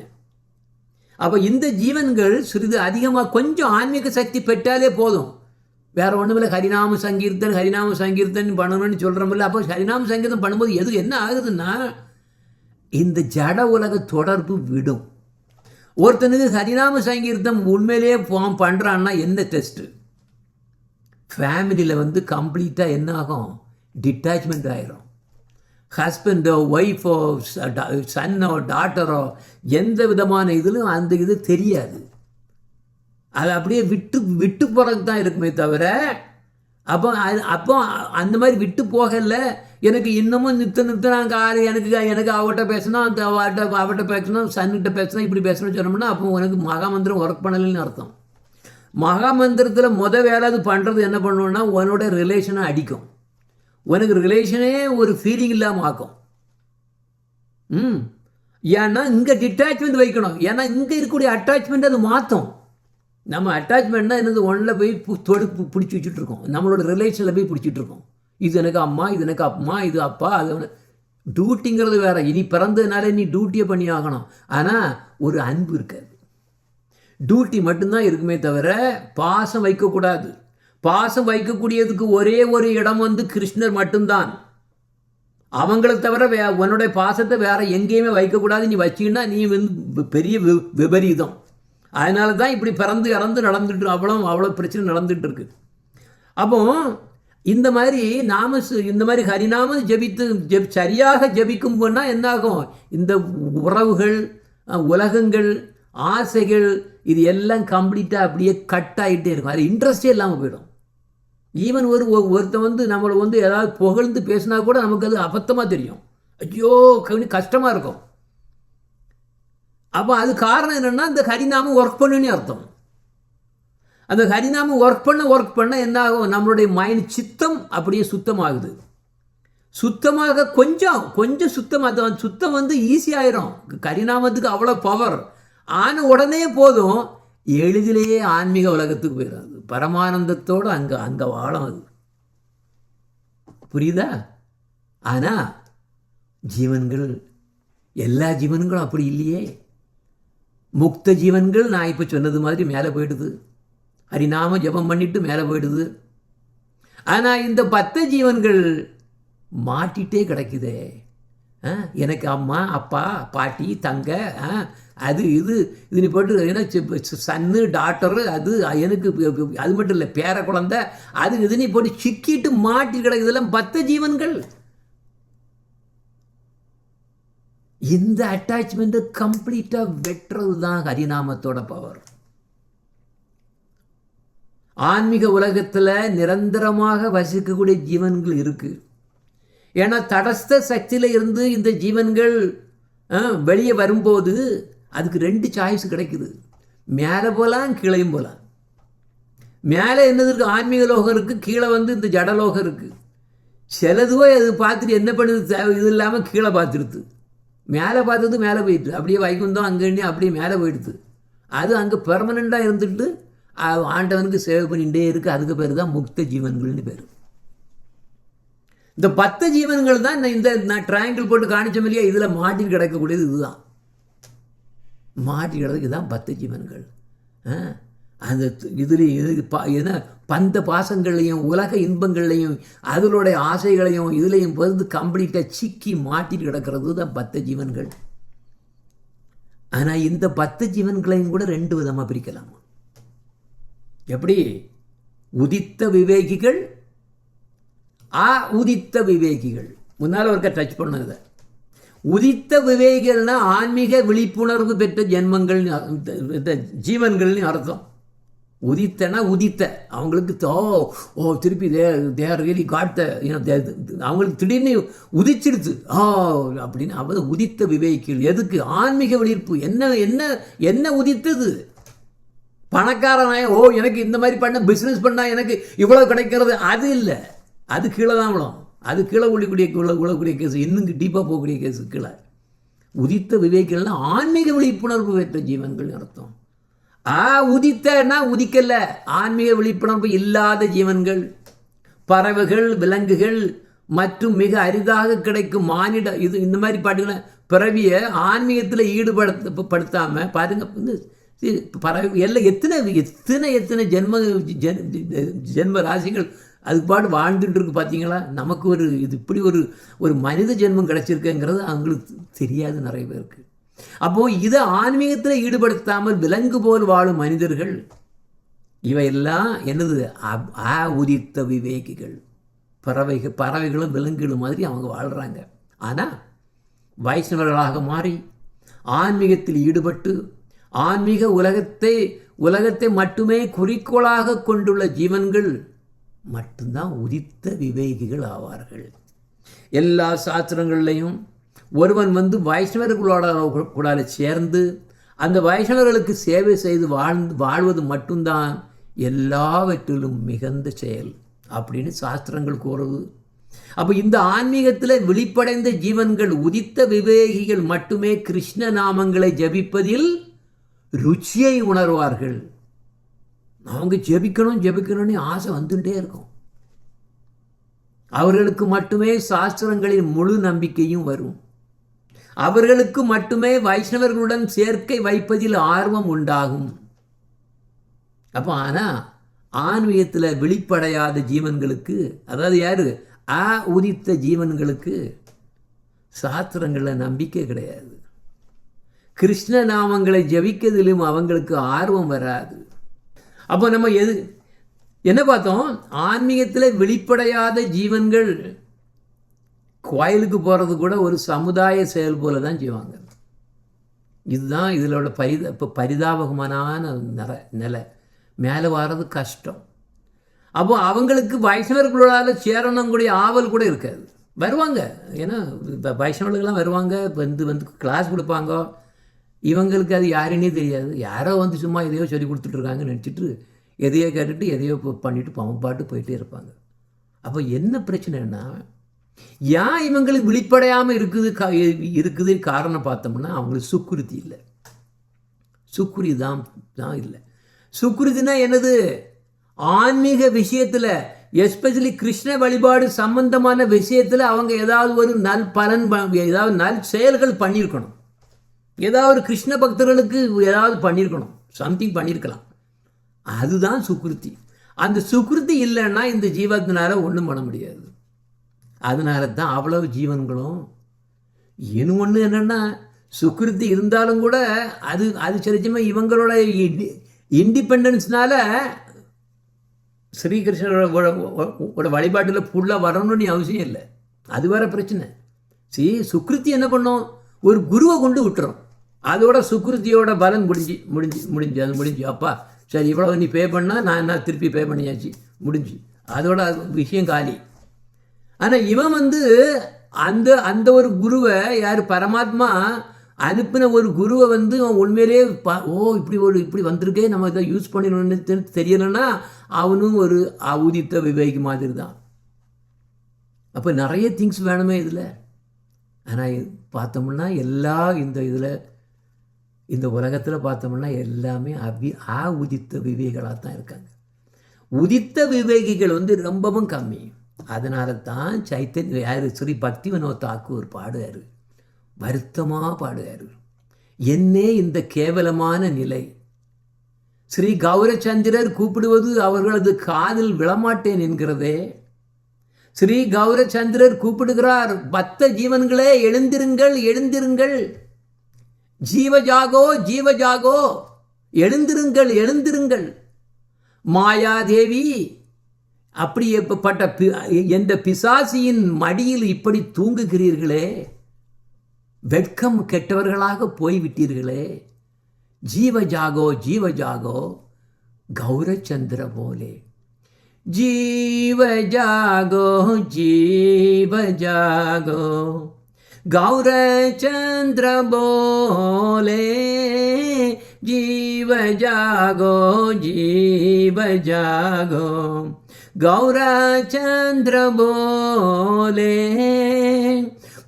அப்போ இந்த ஜீவன்கள் சிறிது அதிகமாக கொஞ்சம் ஆன்மீக சக்தி பெற்றாலே போதும். வேறு ஒன்றுமில்லை, ஹரிநாம சங்கீர்த்தன் பண்ணணும்னு சொல்கிறோமில்ல. அப்போ ஹரிநாம சங்கீர்த்தம் பண்ணும்போது என்ன ஆகுதுன்னா, இந்த ஜட உலக தொடர்பு விடும். ஒருத்தனுக்கு ஹரிநாம சங்கீர்த்தம் உண்மையிலே பண்ணுறான்னா என்ன டெஸ்ட்டு? ஃபேமிலியில் கம்ப்ளீட்டாக என்ன ஆகும்? டிட்டாச்மெண்ட் ஆகிரும். ஹஸ்பண்டோ ஒய்ஃபோ சன்னோ டாட்டரோ எந்த விதமான இதிலும் அந்த இது தெரியாது. அது அப்படியே விட்டு போகிறது தான் இருக்குமே தவிர, அப்போ அந்த மாதிரி விட்டு போகல. எனக்கு இன்னமும் நித்த நாங்கள் எனக்கு அவட்ட பேசணும், அவட்ட பேசணும், சன்னிட்ட பேசணும், இப்படி பேசணும்னு சொன்னோம்னா அப்போ உனக்கு மகாமந்திரம் ஒர்க் பண்ணலைன்னு அர்த்தம். மகாமந்திரத்தில் வேலை அது பண்ணுறது என்ன பண்ணுவோன்னா, உன்னோட ரிலேஷனை அடிக்கும். உனக்கு ரிலேஷனே ஒரு ஃபீலிங் இல்லாமல் ஆக்கும். ஏன்னா இங்கே டிட்டாச்மெண்ட் வைக்கணும். ஏன்னா இங்கே இருக்கக்கூடிய அட்டாச்மெண்ட் அது மாற்றும். நம்ம அட்டாச்மெண்ட்னா என்னது? ஒன்றில் போய் பிடிச்சி வச்சுட்ருக்கோம். நம்மளோட ரிலேஷனில் போய் பிடிச்சிட்ருக்கோம். இது எனக்கு அம்மா, இது எனக்கு அம்மா, இது அப்பா. அது டியூட்டிங்கிறது வேறு. இனி பிறந்ததுனால நீ டியூட்டியை பண்ணி ஆகணும். ஆனால் ஒரு அன்பு இருக்காது. டியூட்டி மட்டும்தான் இருக்குமே தவிர பாசம் வைக்கக்கூடாது. பாசம் வைக்கக்கூடியதுக்கு ஒரே ஒரு இடம் கிருஷ்ணர் மட்டும்தான். அவங்களை தவிர உன்னுடைய பாசத்தை வேற எங்கேயுமே வைக்கக்கூடாது. நீ வச்சிங்கன்னா நீ பெரிய விபரீதம். அதனால தான் இப்படி பிறந்து இறந்து நடந்துட்டு அவ்வளோ பிரச்சனை நடந்துட்டு இருக்கு. அப்போ இந்த மாதிரி ஹரிநாமம் சரியாக ஜபிக்கும் போனால் என்னாகும்? இந்த உறவுகள், உலகங்கள், ஆசைகள் இது எல்லாம் கம்ப்ளீட்டாக அப்படியே கட் ஆகிட்டே இருக்கும். அது இன்ட்ரெஸ்டே இல்லாமல் போயிடும். ஈவன் ஒருத்தன் நம்மளை ஏதாவது புகழ்ந்து பேசினா கூட நமக்கு அது அபத்தமாக தெரியும். ஐயோ கஷ்டமாக இருக்கும். அப்போ அது காரணம் என்னென்னா, இந்த ஹரிநாமம் ஒர்க் பண்ணுன்னு அர்த்தம். அந்த ஹரிநாமம் ஒர்க் பண்ண என்ன ஆகும்? நம்மளுடைய மைண்ட் சித்தம் அப்படியே சுத்தமாகுது. சுத்தமாக கொஞ்சம் சுத்தம் ஈஸியாயிரும். ஹரிநாமத்துக்கு அவ்வளோ பவர். ஆன உடனே போதும், எளிதிலேயே ஆன்மீக உலகத்துக்கு போயிடும். பரமானந்தத்தோடு அங்கே வாழும் அது. புரியுதா? ஆனால் ஜீவன்கள், எல்லா ஜீவன்களும் அப்படி இல்லையே. முக்த ஜீவன்கள் நான் இப்போ சொன்னது மாதிரி மேலே போயிடுது. ஹரிநாம ஜபம் பண்ணிட்டு மேலே போயிடுது. ஆனால் இந்த 10 ஜீவன்கள் மாட்டிகிட்டே கிடைக்குதே. எனக்கு அம்மா, அப்பா, பாட்டி, தங்க, அது இது போட்டு ஏன்னா சன்னு டாக்டரு, அது எனக்கு அது மட்டும் இல்லை, பேர குழந்தை, அது இதுன்னு போட்டு சிக்கிட்டு மாட்டி கிடக்கு. இதெல்லாம் 10 ஜீவன்கள். இந்த அட்டாச்மெண்ட்டை கம்ப்ளீட்டாக வெட்டுறது தான் ஹரிநாமத்தோட பவர். ஆன்மீக உலகத்தில் நிரந்தரமாக வசிக்கக்கூடிய ஜீவன்கள் இருக்குது. ஏன்னா தடஸ்த சக்தியில் இருந்து இந்த ஜீவன்கள் வெளியே வரும்போது அதுக்கு 2 சாய்ஸ் கிடைக்குது. மேலே போகலாம், கீழையும் போகலாம். மேலே என்னது இருக்குது? ஆன்மீக லோகம் இருக்குது. கீழே இந்த ஜடலோகம் இருக்குது. சிலதுவோ அது பார்த்துட்டு என்ன பண்ணுது? இது இல்லாமல் கீழே பார்த்துருது. மேலே பார்த்தது மேலே போயிடுது. அப்படியே வைகுந்தம் அங்கே அப்படியே மேலே போயிடுது. அது அங்கே பெர்மனண்ட்டாக இருந்துட்டு ஆண்டவனுக்கு சேவை பண்ணிகிட்டே இருக்குது. அதுக்கு பேர் தான் முக்த ஜீவன்கள்னு பேர். இந்த 10 ஜீவன்கள் தான் நான் ட்ரையாங்கிள் போட்டு காணிச்சோம் இல்லையா, இதில் மாட்டி கிடக்கக்கூடியது. இதுதான் மாட்டி கிடக்கு. இதுதான் 10 ஜீவன்கள். அந்த இதுலேயும் பந்த பாசங்கள்லையும் உலக இன்பங்கள்லையும் அதனுடைய ஆசைகளையும் இதுலையும் கம்ப்ளீட்டாக சிக்கி மாட்டிட்டு கிடக்கிறது தான் 10 ஜீவன்கள். ஆனால் இந்த 10 ஜீவன்களையும் கூட 2 விதமாக பிரிக்கலாம். எப்படி? உதித்த விவேகிகள், உதித்த விவேகிகள். முன்னால் ஒருக்க டச் பண்ணது. உதித்த விவேகிகள்னா ஆன்மீக விழிப்புணர்வு பெற்ற ஜென்மங்கள் ஜீவன்கள்னு அர்த்தம். உதித்தனா உதித்த அவங்களுக்கு திருப்பி தேர் ரியலி காட் அவங்களுக்கு திடீர்னு உதிச்சிருச்சு அப்படின்னு அவங்க உதித்த விவேகிகள். எதுக்கு? ஆன்மீக விழிப்பு. என்ன என்ன என்ன உதித்தது? பணக்காரனாய எனக்கு இந்த மாதிரி பண்ண பிஸ்னஸ் பண்ணால் எனக்கு இவ்வளோ கிடைக்கிறது, அது இல்லை. அது கீழே தான் விழும். அது கீழே விழக்கூடிய கேஸ், இன்னும் டீப்பாக போகக்கூடிய கேஸு கீழே. உதித்த விவேகிகள்னா ஆன்மீக விழிப்புணர்வு பெற்ற ஜீவன்கள் அர்த்தம். உதித்தனா உதிக்கல, ஆன்மீக விழிப்புணர்வு இல்லாத ஜீவன்கள், பறவைகள், விலங்குகள் மற்றும் மிக அரிதாக கிடைக்கும் மானிட இது இந்த மாதிரி பாட்டுகளை பிறவியை ஆன்மீகத்தில் ஈடுபடுத்தாமல் பாருங்க. பறவை எல்லாம் எத்தனை ஜென்ம ராசிகள் அதுக்கு பாட்டு வாழ்ந்துட்டு இருக்கு பார்த்தீங்களா. நமக்கு இது இப்படி ஒரு மனித ஜென்மம் கிடைச்சிருக்குங்கிறது அவங்களுக்கு தெரியாது நிறைய பேருக்கு. அப்போது இதை ஆன்மீகத்தில் ஈடுபடுத்தாமல் விலங்கு போல் வாழும் மனிதர்கள் இவையெல்லாம் என்னது உதித்த விவேகிகள். பறவைகளும் விலங்குகளும் மாதிரி அவங்க வாழ்கிறாங்க. ஆனால் வைஷ்ணவர்களாக மாறி ஆன்மீகத்தில் ஈடுபட்டு ஆன்மீக உலகத்தை மட்டுமே குறிக்கோளாக கொண்டுள்ள ஜீவன்கள் மட்டும்தான் உதித்த விவேகிகள் ஆவார்கள். எல்லா சாஸ்திரங்கள்லையும் ஒருவன் வைஷ்ணவர்களோட சேர்ந்து அந்த வைஷ்ணவர்களுக்கு சேவை செய்து வாழ்வது மட்டும்தான் எல்லாவற்றிலும் மிகுந்த செயல் அப்படின்னு சாஸ்திரங்கள் கூறுது. அப்போ இந்த ஆன்மீகத்தில் விழிப்படைந்த ஜீவன்கள் உதித்த விவேகிகள் மட்டுமே கிருஷ்ண நாமங்களை ஜபிப்பதில் ருச்சியை உணர்வார்கள். அவங்க ஜபிக்கணும்னு ஆசை வந்துட்டே இருக்கும். அவர்களுக்கு மட்டுமே சாஸ்திரங்களின் முழு நம்பிக்கையும் வரும். அவர்களுக்கு மட்டுமே வைஷ்ணவர்களுடன் சேர்க்கை வைப்பதில் ஆர்வம் உண்டாகும். அப்போ ஆனால் ஆன்மீகத்தில் விழிப்படையாத ஜீவன்களுக்கு, அதாவது யாரு உதித்த ஜீவன்களுக்கு சாஸ்திரங்களில் நம்பிக்கை கிடையாது. கிருஷ்ண நாமங்களை ஜபிக்கிறதிலும் அவங்களுக்கு ஆர்வம் வராது. அப்போ நம்ம என்ன பார்த்தோம்? ஆன்மீகத்தில் வெளிப்படையாத ஜீவன்கள் கோயிலுக்கு போகிறது கூட ஒரு சமுதாய செயல் போல தான் செய்வாங்க. இதுதான் இதிலோட பரிதாபகமான நிலை. மேலே வர்றது கஷ்டம். அப்போ அவங்களுக்கு வைஷ்ணவர்களால் சேரணுங்கூடிய ஆவல் கூட இருக்காது. வருவாங்க, ஏன்னா வைஷ்ணவர்கள்லாம் வருவாங்க, வந்து கிளாஸ் கொடுப்பாங்க. இவங்களுக்கு அது யாருன்னே தெரியாது. யாரோ சும்மா எதையோ சொல்லி கொடுத்துட்ருக்காங்கன்னு நினச்சிட்டு எதையோ கேட்டுட்டு எதையோ பண்ணிவிட்டு பாட்டு போயிட்டே இருப்பாங்க. அப்போ என்ன பிரச்சனைன்னா, ஏன் இவங்களுக்கு விழிப்படையாமல் இருக்குது காரணம் பார்த்தோம்னா அவங்களுக்கு சுக்குருத்தி இல்லை. சுக்குரி தான் இல்லை. சுக்குருத்தினா என்னது? ஆன்மீக விஷயத்தில், எஸ்பெஷலி கிருஷ்ண வழிபாடு சம்பந்தமான விஷயத்தில் அவங்க ஏதாவது ஒரு நல் பலன், ஏதாவது நல் செயல்கள் பண்ணியிருக்கணும். ஏதாவது ஒரு கிருஷ்ண பக்தர்களுக்கு ஏதாவது பண்ணியிருக்கணும், சம்திங் பண்ணியிருக்கலாம். அதுதான் சுக்ருத்தி. அந்த சுக்ருத்தி இல்லைன்னா இந்த ஜீவத்தினால ஒன்றும் பண்ண முடியாது. அதனால தான் அவ்வளவு ஜீவன்களும் இன்னும் ஒன்று என்னென்னா, சுக்ருத்தி இருந்தாலும் கூட அது சரிச்சமாக இவங்களோட இண்டிபெண்டன்ஸ்னால ஸ்ரீகிருஷ்ணரோட வழிபாட்டில் ஃபுல்லாக வரணும்னு அவசியம் இல்லை. அது வேற பிரச்சனை. சுக்ருத்தி என்ன பண்ணோம்? ஒரு குருவை கொண்டு விட்டுறோம். அதோட சுக்ருத்தியோட பலன் முடிஞ்சு அப்பா சரி இவ்வளோ நீ பே பண்ணால் நான் திருப்பி பே பண்ணியாச்சு, முடிஞ்சு, அதோட விஷயம் காலி. ஆனால் இவன் அந்த ஒரு குருவை, யார் பரமாத்மா அனுப்பின ஒரு குருவை அவன் உண்மையிலேயே இப்படி வந்திருக்கே, நம்ம இதை யூஸ் பண்ணிடணும்னு தெரியலைன்னா அவனும் ஒரு உதித்த விவேகி மாதிரி தான். அப்போ நிறைய திங்ஸ் வேணுமே இதில். ஆனால் பார்த்தோம்னா எல்லா இந்த உலகத்தில் பார்த்தோம்னா எல்லாமே உதித்த விவேகிகளாக தான் இருக்காங்க. உதித்த விவேகிகள் ரொம்பவும் கம்மி. அதனால தான் யார் ஸ்ரீ பக்தி வினோத் தாக்கூர் பாடுவார், வருத்தமாக பாடுவார், என்னே இந்த கேவலமான நிலை. ஸ்ரீ கௌரச்சந்திரர் கூப்பிடுவது அவர்களது காதில் விழமாட்டேன் என்கிறதே. ஸ்ரீ கௌரச்சந்திரர் கூப்பிடுகிறார், பக்த ஜீவன்களே எழுந்திருங்கள், எழுந்திருங்கள், ஜீவஜாகோ ஜீவஜாகோ, எழுந்திருங்கள், எழுந்திருங்கள். மாயாதேவி அப்படிப்பட்ட எந்த பிசாசியின் மடியில் இப்படி தூங்குகிறீர்களே, வெட்கம் கெட்டவர்களாக போய்விட்டீர்களே. ஜீவஜாகோ ஜீவஜாகோ கௌரச்சந்திர போலே. ஜீவஜாகோ ஜீவஜாகோ गौरचंद्र बोले, जीव जागो जीव जागो गौरचंद्र बोले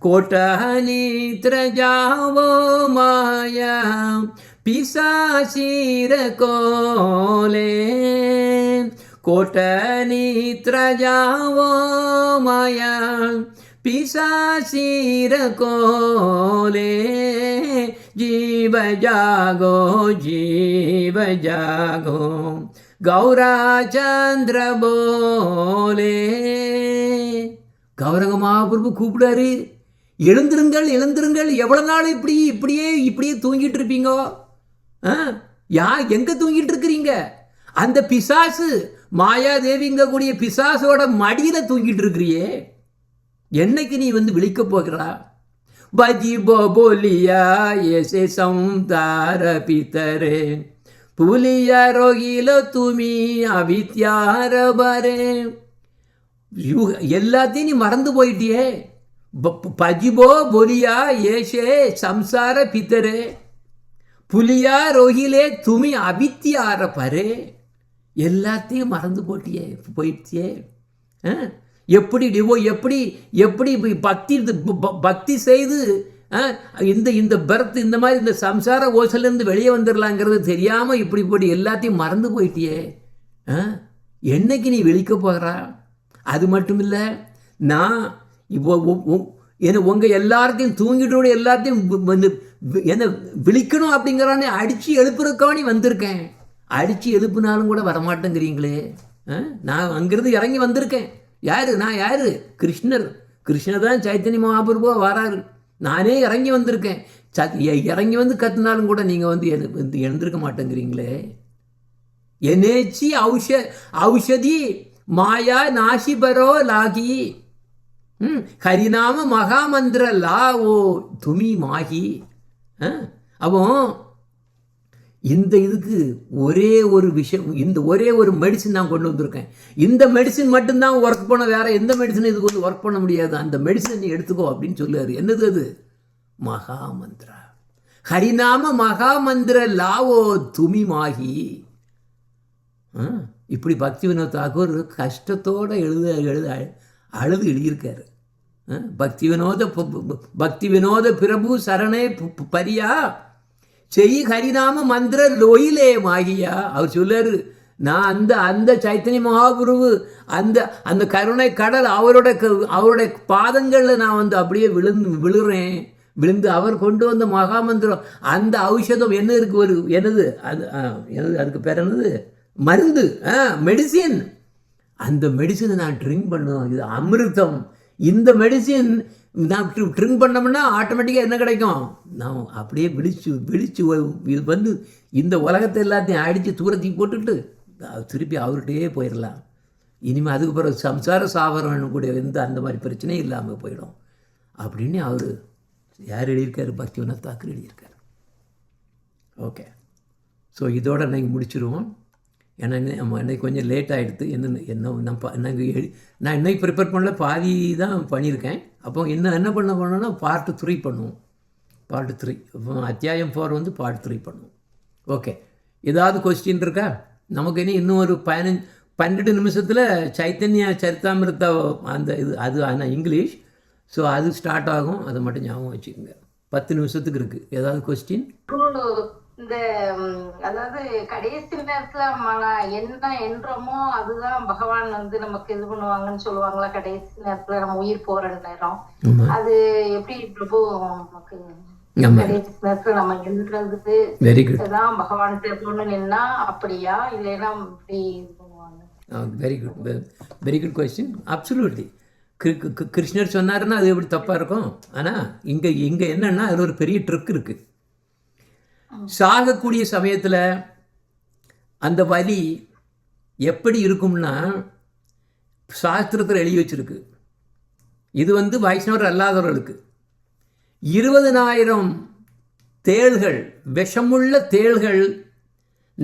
कोटह निद्र जाओ माया पिशाचीर कोले कोटह निद्र जाओ माया पिशाचीर कोले जीव जागो जीव जागो गौराचंद्र बोले. கௌரங்க மகாபிரபு கூப்பிடாரு, எழுந்திருங்கள் எழுந்திருங்கள், எவ்வளோ நாள் இப்படியே தூங்கிட்டு இருப்பீங்கோ? எங்கே தூங்கிட்டு இருக்கிறீங்க? அந்த பிசாசு மாயாதேவிங்க கூடிய பிசாசோட மடியில் தூங்கிட்டு இருக்கிறியே, என்னைக்கு நீ விழிக்க போகிறா? பஜி போலியா ஏசே சம்தார பித்தரே புலியா ரோகிலோ துமி அவித்யார பரே. எல்லாத்தையும் நீ மறந்து போயிட்டியே. பஜிபோ பொலியா ஏஷே சம்சார பித்தரே புலியா ரோகிலே துமி அவித்யார பரே. எல்லாத்தையும் மறந்து போயிட்டியே. எப்படி பக்தி செய்து இந்த பரத் இந்த மாதிரி இந்த சம்சார ஓசலேருந்து வெளியே வந்துடலாங்கிறது தெரியாமல் இப்படி எல்லாத்தையும் மறந்து போயிட்டியே. என்னைக்கு நீ வெளிக்க போகிறா? அது மட்டும் இல்லை, நான் உங்கள் எல்லாத்தையும் தூங்கிட்டோட எல்லாத்தையும் என்ன விழிக்கணும் அப்படிங்கிறானே அடித்து எழுப்புறக்கானே வந்திருக்கேன். அடித்து எழுப்புனாலும் கூட வரமாட்டேங்கிறீங்களே. நான் அங்கிருந்து இறங்கி வந்திருக்கேன். நான் யார்? கிருஷ்ணர் தான் சைத்தன்ய மகாபிரபுவா வராரு. நானே இறங்கி வந்திருக்கேன். இறங்கி வந்து கத்துனாலும் கூட நீங்கள் எழுந்திருக்க மாட்டேங்கிறீங்களே. என்னேச்சி ஔஷதி மாயா நாசி பரோ லாகி ஹரிநாம மகாமந்திர லா ஓ துமி மாகி. அவன் இந்த இதுக்கு ஒரே ஒரு விஷயம், இந்த ஒரே ஒரு மெடிசின் நான் கொண்டு வந்திருக்கேன். இந்த மெடிசின் மட்டும்தான் ஒர்க் பண்ண, வேற எந்த மெடிசனும் இதுக்கு ஒர்க் பண்ண முடியாது. அந்த மெடிசன் நீ எடுத்துக்கோ அப்படின்னு சொல்லுவார். என்னது அது? மகாமந்திரா. ஹரிநாம மகாமந்திர லாவோ துமி மாகி. இப்படி பக்தி வினோத் தாக்கூர் கஷ்டத்தோடு அழுது எழுதியிருக்காரு. பக்தி வினோத பிரபு சரணே பரியா செய் ஹரிநாம மந்திர லோயிலே மாகியா. அவர் சொல்லாரு, நான் அந்த சைத்தன்ய மகாபிரபு அந்த கருணை கடல் அவருடைய பாதங்களில் நான் அப்படியே விழுந்து அவர் கொண்டு வந்த மகாமந்திரம், அந்த ஔஷதம் என்ன இருக்கு, என்னது அதுக்கு பேர் என்னது, மருந்து, மெடிசின். அந்த மெடிசினை நான் ட்ரிங்க் பண்ணுவேன். இது அமிர்தம். இந்த மெடிசின் நான் ட்ரிங்க் பண்ணோம்னா ஆட்டோமேட்டிக்காக என்ன கிடைக்கும்? நான் அப்படியே விழிச்சு இது இந்த உலகத்தை எல்லாத்தையும் அடித்து தூரத்துக்கு போட்டுட்டு திருப்பி அவர்கிட்டயே போயிடலாம். இனிமேல் அதுக்கு பிறகு சம்சார சாவரம் கூட அந்த மாதிரி பிரச்சனையும் இல்லாமல் போயிடும் அப்படின்னு அவர் யார் எழுதியிருக்காரு? பக்தி வினோத் தாக்கூர் எழுதியிருக்காரு. ஓகே, ஸோ இதோட நீங்கள் முடிச்சிடுவோம். ஏன்னா இன்னைக்கு கொஞ்சம் லேட் ஆகிடுது. நான் இன்னைக்கு ப்ரிப்பேர் பண்ணல, பாதி தான் பண்ணியிருக்கேன். அப்போ என்ன பண்ணோன்னா பார்ட் 3 பண்ணுவோம். பார்ட் 3 அத்தியாயம் 4 பார்ட் 3 பண்ணுவோம். ஓகே, ஏதாவது கொஸ்டின் இருக்கா? நமக்கு இன்னும் ஒரு 12 நிமிஷத்தில் சைத்தன்யா சரிதாமிருத்தா அந்த அது ஆனால் இங்கிலீஷ், ஸோ அது ஸ்டார்ட் ஆகும். அதை மட்டும் ஞாபகம் வச்சுக்கோங்க. 10 நிமிஷத்துக்கு இருக்குது. ஏதாவது கொஸ்டின்? இந்த அதாவது கடைசி நேரத்துல என்ன என்றமோ அதுதான் பகவான் நமக்கு இது பண்ணுவாங்கன்னு சொல்லுவாங்களா? கடைசி நேரத்துல நம்ம உயிர் போற நேரம் அது எப்படி பிரபு நமக்கு கடைசி நேரத்துல நம்ம எழுதுறதுக்கு தான் பகவான் போன்னு நின்னா அப்படியா, இல்லைன்னா இப்படி இது பண்ணுவாங்க? Very good question. அப்சல்யூட்லி. கிருஷ்ணர் சொன்னாருன்னா அது எப்படி தப்பாக இருக்கும்? ஆனால் இங்கே என்னன்னா அதில் ஒரு பெரிய ட்ரிக் இருக்குது. சாகக்கூடிய சமயத்தில் அந்த வலி எப்படி இருக்கும்னா சாஸ்திரத்தில் எழுதி வச்சிருக்கு. இது வைஷ்ணவர் அல்லாதவர்களுக்கு 20,000 தேள்கள், விஷமுள்ள தேள்கள்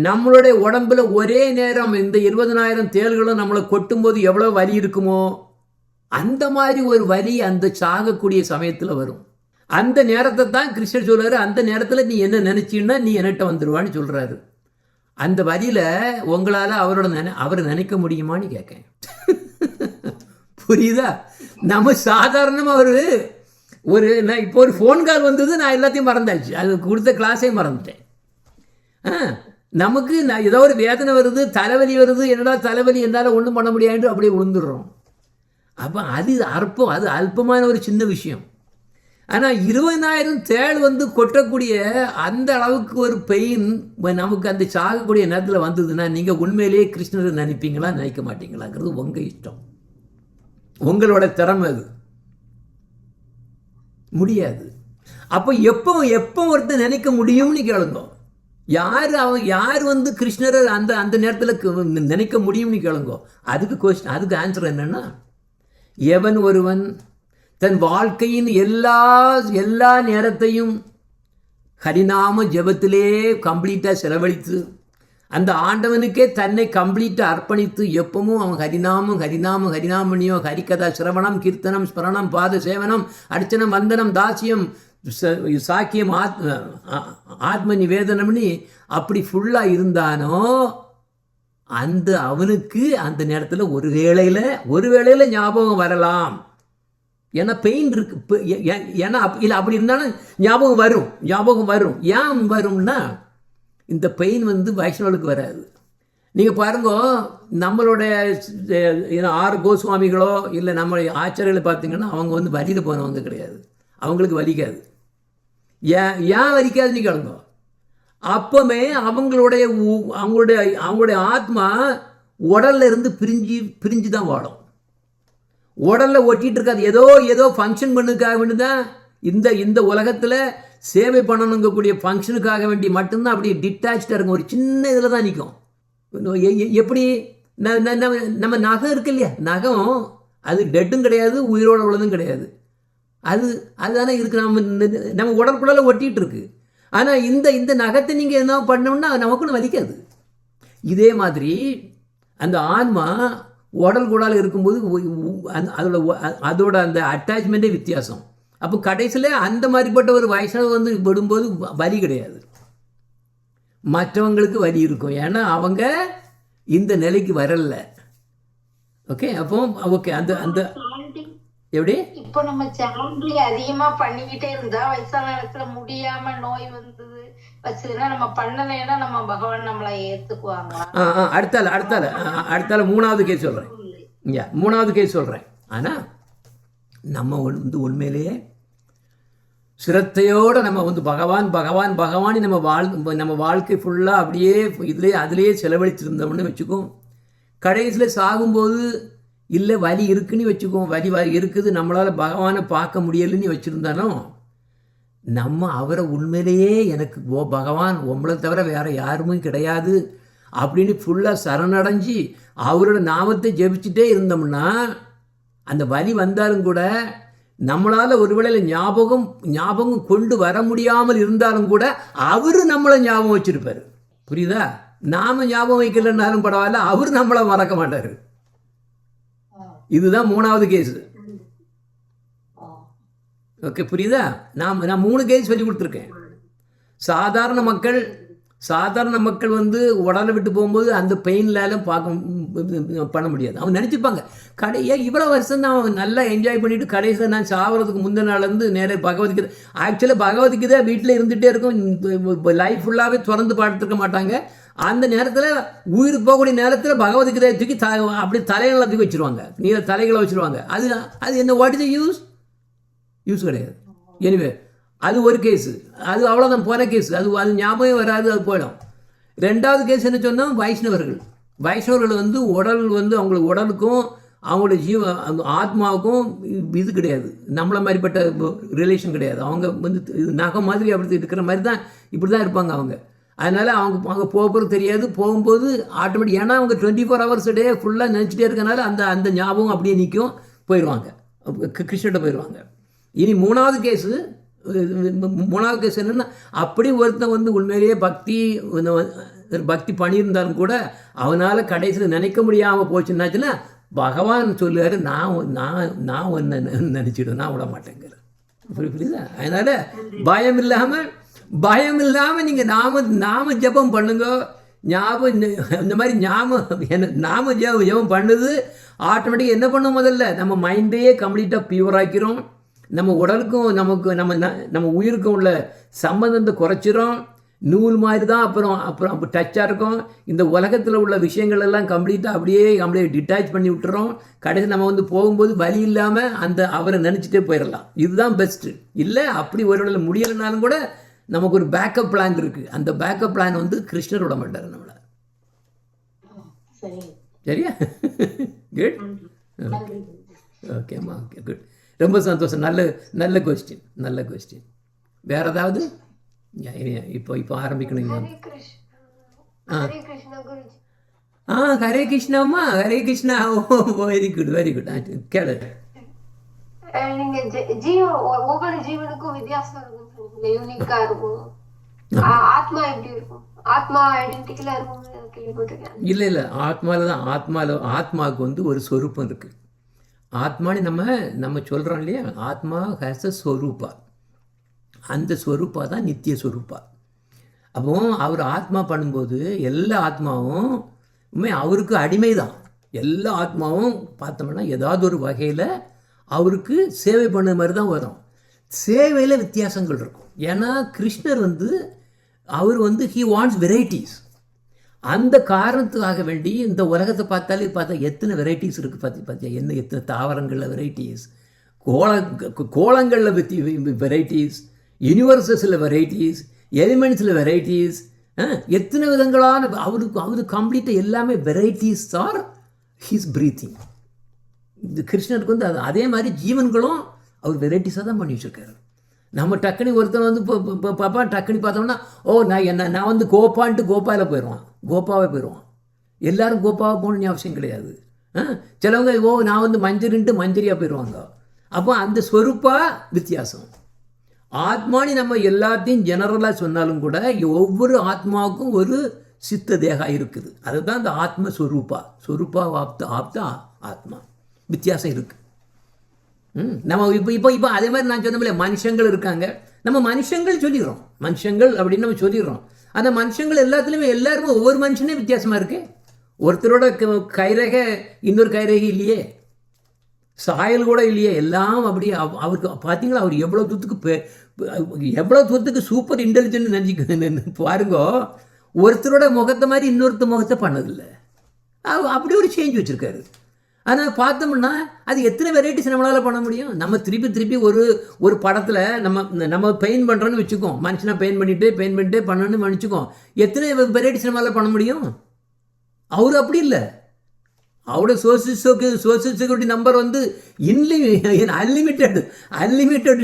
நம்மளுடைய உடம்புல ஒரே நேரம் இந்த 20,000 தேள்களும் நம்மளை கொட்டும்போது எவ்வளோ வலி இருக்குமோ அந்த மாதிரி ஒரு வலி அந்த சாகக்கூடிய சமயத்தில் வரும். அந்த நேரத்தை தான் கிருஷ்ணர் சொல்கிறாரு, அந்த நேரத்தில் நீ என்ன நினச்சின்னா நீ என்கிட்ட வந்துடுவான்னு சொல்கிறாரு. அந்த வரியில் உங்களால் அவரை நினைக்க முடியுமான்னு கேட்கேன். புரியுதா? நம்ம சாதாரணமாக நான் இப்போ ஒரு ஃபோன் கால் வந்தது, நான் எல்லாத்தையும் மறந்தாச்சு, அது கொடுத்த கிளாஸையும் மறந்துட்டேன். நமக்கு ஏதோ ஒரு வேதனை வருது, தலைவலி வருது, என்னடா தலைவலி, என்னால் ஒன்றும் பண்ண முடியாது, அப்படியே விழுந்துடுறோம். அப்போ அது அது அல்பமான ஒரு சின்ன விஷயம். ஆனால் 20,000 தேள் கொட்டக்கூடிய அந்த அளவுக்கு ஒரு பெயின் நமக்கு அந்த சாகக்கூடிய நேரத்தில் வந்ததுன்னா நீங்கள் உண்மையிலேயே கிருஷ்ணரை நினைப்பீங்களா நினைக்க மாட்டீங்களாங்கிறது உங்கள் இஷ்டம், உங்களோட திறமை. அது முடியாது. அப்போ எப்போ ஒருத்தர் நினைக்க முடியும்னு கேளுங்க. யார் கிருஷ்ணரை அந்த நேரத்தில் நினைக்க முடியும்னு கேளுங்க. அதுக்கு ஆன்சர் என்னன்னா, எவன் ஒருவன் தன் வாழ்க்கையின் எல்லா நேரத்தையும் ஹரிநாம ஜபத்திலே கம்ப்ளீட்டாக செலவழித்து அந்த ஆண்டவனுக்கே தன்னை கம்ப்ளீட்டாக அர்ப்பணித்து எப்பவும் அவன் ஹரிநாமணியோ ஹரிகதா சிரவணம் கீர்த்தனம் ஸ்மரணம் பாத சேவனம் அர்ச்சனம் வந்தனம் தாசியம் சாக்கியம் ஆத்ம நிவேதனம்னு அப்படி ஃபுல்லாக இருந்தானோ அவனுக்கு அந்த நேரத்தில் ஒரு வேளையில் ஞாபகம் வரலாம். ஏன்னா பெயின் இருக்கு. ஏன்னா இல்லை அப்படி இருந்தாலும் ஞாபகம் வரும். ஏன் வரும்னா, இந்த பெயின் வைஷ்ணவனுக்கு வராது. நீங்கள் பாருங்க, நம்மளுடைய 6 கோஸ்வாமிகளோ இல்லை நம்ம ஆச்சாரியர்களை பார்த்தீங்கன்னா அவங்க வலியில் போனவங்க கிடையாது, அவங்களுக்கு வலிக்காது. ஏன் வலிக்காதுன்னு கேளுங்க. அப்போவே அவங்களுடைய ஆத்மா உடல்ல இருந்து பிரிஞ்சு தான் வாழும். உடலில் ஒட்டிகிட்டு இருக்காது. ஏதோ ஃபங்க்ஷன் பண்ணுறதுக்காக வேண்டி தான் இந்த உலகத்தில் சேவை பண்ணணுங்கக்கூடிய ஃபங்க்ஷனுக்காக வேண்டி மட்டும்தான் அப்படி டிட்டாச்சாக இருக்கும். ஒரு சின்ன இதில் தான் நிற்கும். எப்படி நம்ம நகம் இருக்கு இல்லையா, நகம் அது டெட்டும் கிடையாது, உயிரோட உள்ளதும் கிடையாது. அதுதானே இருக்குது, நம்ம உடலுக்குள்ளால ஒட்டிகிட்டு இருக்கு. ஆனால் இந்த நகத்தை நீங்கள் என்ன பண்ணோம்னா நமக்குன்னு வலிக்காது. இதே மாதிரி அந்த ஆன்மா உடல் கூடால இருக்கும்போது அதோட அந்த அட்டாச்மெண்ட்டே வித்தியாசம். அப்போ கடைசியில் அந்த மாதிரிப்பட்ட ஒரு வயசாக விடும்போது வலி கிடையாது, மற்றவங்களுக்கு வலி இருக்கும். ஏன்னா அவங்க இந்த நிலைக்கு வரல. ஓகே, அப்போ ஓகே அந்த எப்படி இப்போ நம்ம சாண்டி அதிகமா பண்ணிக்கிட்டே இருந்தா வயசான நேரத்துல முடியாம நோய் வச்சதுன்னா நம்ம பண்ணலைன்னா நம்ம பகவான் நம்மளை ஏத்துக்குவாங்க. அடுத்தால 3வது கேஸ் சொல்றேன். 3வது கேஸ் சொல்றேன். ஆனா நம்ம உண்மையிலேயே சிரத்தையோடு நம்ம பகவான் நம்ம வாழ்க்கை ஃபுல்லாக அப்படியே அதிலேயே செலவழிச்சிருந்தோம்னு வச்சுக்கோம். கடைசியில் சாகும்போது இல்லை வலி இருக்குன்னு வச்சுக்கோம், வலி இருக்குது, நம்மளால் பகவானை பார்க்க முடியலைன்னு வச்சுருந்தாலும் நம்ம அவரை உண்மையிலேயே எனக்கு பகவான் உங்களை தவிர வேறு யாருமே கிடையாது அப்படின்னு ஃபுல்லாக சரணடைஞ்சு அவரோட நாமத்தை ஜெபிச்சுட்டே இருந்தோம்னா அந்த வலி வந்தாலும் கூட நம்மளால் ஒரு வேளையில் ஞாபகம் கொண்டு வர முடியாமல் இருந்தாலும் கூட அவர் நம்மளை ஞாபகம் வச்சுருப்பார். புரியுதா? நாம் ஞாபகம் வைக்கலன்னாலும் பரவாயில்ல, அவர் நம்மளை மறக்க மாட்டார். இதுதான் 3வது கேஸு. ஓகே, புரியுதா? நான் 3 கேஸ் சொல்லி கொடுத்துருக்கேன். சாதாரண மக்கள் உடலை விட்டு போகும்போது அந்த பெயின்லாலும் பண்ண முடியாது. அவங்க நினச்சிப்பாங்க இவ்வளோ வருஷம் நான் நல்லா என்ஜாய் பண்ணிவிட்டு கடைசியில் நான் சாவறதுக்கு முந்தின நாள்லேருந்து நேராக பகவத்கீதை. ஆக்சுவலாக பகவத்கீதை வீட்டில் இருந்துகிட்டே இருக்கும், லைஃப் ஃபுல்லாகவே திறந்து பார்த்துருக்க மாட்டாங்க. அந்த நேரத்தில் உயிர் போகக்கூடிய நேரத்தில் பகவத்கீதையை தூக்கி அப்படி தலைகளை தூக்கி வச்சுருவாங்க, தலைகளை வச்சுருவாங்க. அது என்ன வாட் இஸ் யூஸ் கிடையாது. எனிவே அது ஒரு கேஸு, அது அவ்வளோதான், போன கேஸு. அது ஞாபகம் வராது, அது போயிடும். 2வது கேஸ் என்ன சொன்னால் வைஷ்ணவர்கள் உடல் அவங்களுக்கு உடலுக்கும் அவங்களோட ஆத்மாவுக்கும் இது கிடையாது, நம்மளை மாதிரிப்பட்ட ரிலேஷன் கிடையாது. அவங்க நகை மாதிரி அப்படி இருக்கிற மாதிரி தான், இப்படி தான் இருப்பாங்க அவங்க. அதனால் அவங்க போகிறது தெரியாது. போகும்போது ஆட்டோமேட்டிக், ஏன்னா அவங்க 24 hours டே ஃபுல்லாக நினச்சிட்டே இருக்கனால அந்த ஞாபகம் அப்படியே நிற்கும், போயிடுவாங்க, கிருஷ்ணகிட்ட போயிடுவாங்க. இனி 3வது கேஸு என்னென்னா, அப்படி ஒருத்தன் உண்மையிலேயே பக்தி பண்ணியிருந்தாலும் கூட அவனால் கடைசியில் நினைக்க முடியாமல் போச்சுன்னாச்சுன்னா பகவான் சொல்லுவார், நான் ஒன்று நினச்சிடும், நான் விட மாட்டேங்கிறேன். புரியுதா? அதனால் பயம் இல்லாமல் நீங்கள் நாம ஜெபம் பண்ணுங்க. ஞாபகம் இந்த மாதிரி நாம ஜெபம் பண்ணுது ஆட்டோமேட்டிக்காக என்ன பண்ணும், முதல்ல நம்ம மைண்டையே கம்ப்ளீட்டாக பியூர் ஆக்கிறோம். நம்ம உடலுக்கும் நம்ம உயிருக்கும் உள்ள சம்பந்தத்தை குறைச்சிரும். நூல் மாதிரி தான் அப்புறம் டச்சாக இருக்கும். இந்த உலகத்தில் உள்ள விஷயங்கள் எல்லாம் கம்ப்ளீட்டாக அப்படியே டிட்டாச் பண்ணி விட்டுறோம். கடைசி நம்ம போகும்போது வலி இல்லாமல் அவரை நினச்சிட்டே போயிடலாம். இதுதான் பெஸ்ட்டு. இல்லை அப்படி ஒரு முடியலைனாலும் கூட நமக்கு ஒரு பேக்கப் பிளான் இருக்குது. அந்த பேக்கப் பிளான் கிருஷ்ணர் விட மாட்டார் நம்மளை. சரியா? குட். ஓகேம்மா, ஓகே, குட். ரொம்ப சந்தோஷம். நல்ல கொஸ்டின். வேற ஏதாவது? இப்போ ஆரம்பிக்கணுங்க. ஹரே கிருஷ்ணாம்மா, ஹரே கிருஷ்ணா. Very good. கேளு. ஒவ்வொரு ஜீவனுக்கும் வித்தியாசம் இருக்கும், யூனிக்கா இருக்கும். ஆத்மா எப்படி இருக்கும்? ஆத்மா ஐடென்டிக்கலா இருக்கும் கேள்விப்பட்டிருக்கேன். இல்லை, ஆத்மாவுக்கு ஒரு சொரூபம் இருக்குது. ஆத்மானு நம்ம சொல்கிறோம் இல்லையா, ஆத்மா ஹேஸ் அ ஸ்வரூபா. அந்த ஸ்வரூபா தான் நித்திய ஸ்வரூபா. அப்போ அவர் ஆத்மா பண்ணும்போது எல்லா ஆத்மாவும் அவருக்கு அடிமை தான். எல்லா ஆத்மாவும் பார்த்தோம்னா ஏதாவது ஒரு வகையில் அவருக்கு சேவை பண்ண மாதிரி தான் வரும். சேவையில் வித்தியாசங்கள் இருக்கும். ஏன்னா கிருஷ்ணர் அவர் ஹி வாண்ட்ஸ் வெரைட்டிஸ். அந்த காரணத்துக்காக வேண்டி இந்த உலகத்தை பார்த்தா எத்தனை வெரைட்டிஸ் இருக்குது பார்த்தியா? எத்தனை தாவரங்களில் வெரைட்டிஸ், கோலங்களில் வெரைட்டிஸ், யூனிவர்சஸில் வெரைட்டிஸ், எலிமெண்ட்ஸில் வெரைட்டிஸ், எத்தனை விதங்களான அவருக்கு கம்ப்ளீட்டாக எல்லாமே வெரைட்டிஸ் ஆர் ஹிஸ் பிரீத்திங். இந்த கிருஷ்ணருக்கு அதே மாதிரி ஜீவன்களும் அவர் வெரைட்டிஸாக தான் பண்ணி வச்சுருக்காரு. நம்ம டக்குனி ஒருத்தன் பாப்பா டக்குனி பார்த்தோம்னா நான் கோபான்ட்டு கோபாவில் கோபாவே போயிடுவான். எல்லோரும் கோபாவை போகணுன்னு அவசியம் கிடையாது. சிலவங்க நான் மஞ்சரின்ட்டு மஞ்சரியாக போயிடுவாங்க. அப்போ அந்த ஸ்வரூப்பா வித்தியாசம். ஆத்மானி நம்ம எல்லாத்தையும் ஜெனரலாக சொன்னாலும் கூட ஒவ்வொரு ஆத்மாவுக்கும் ஒரு சித்த தேகம் இருக்குது. அதுதான் இந்த ஆத்மஸ்வரூபா. ஸ்வரூபா ஆப்த ஆத்மா வித்தியாசம் இருக்குது. நம்ம இப்போ அதே மாதிரி நான் சொன்ன மனுஷங்கள் இருக்காங்க. நம்ம மனுஷங்கள் சொல்லிடுறோம், மனுஷங்கள் அப்படின்னு நம்ம சொல்லிடுறோம். அந்த மனுஷங்கள் எல்லாருமே ஒவ்வொரு மனுஷனே வித்தியாசமாக இருக்கு. ஒருத்தரோட கைரேகை இன்னொரு கைரேகை இல்லையே, சாயல் கூட இல்லையே, எல்லாம் அப்படியே. அவருக்கு பார்த்தீங்களா, அவர் எவ்வளோ தூரத்துக்கு சூப்பர் இன்டெலிஜென்ட் நினச்சிக்க பாருங்க. ஒருத்தரோட முகத்தை மாதிரி இன்னொருத்தர் முகத்தை பண்ணதில்லை. அப்படி ஒரு சேஞ்ச் வச்சுருக்காரு. ஆனால் பார்த்தோம்னா அது எத்தனை வெரைட்டிஸ் நம்மளால் பண்ண முடியும்? நம்ம திருப்பி ஒரு படத்தில் நம்ம பெயிண்ட் பண்ணுறோன்னு வச்சுக்கோம். மனுஷனை பெயிண்ட் பண்ணிட்டு பண்ணணும்னு நினச்சிக்கோம். எத்தனை வெரைட்டிஸ் நம்மளால் பண்ண முடியும்? அவர் அப்படி இல்லை. அவரோட social security number unlimited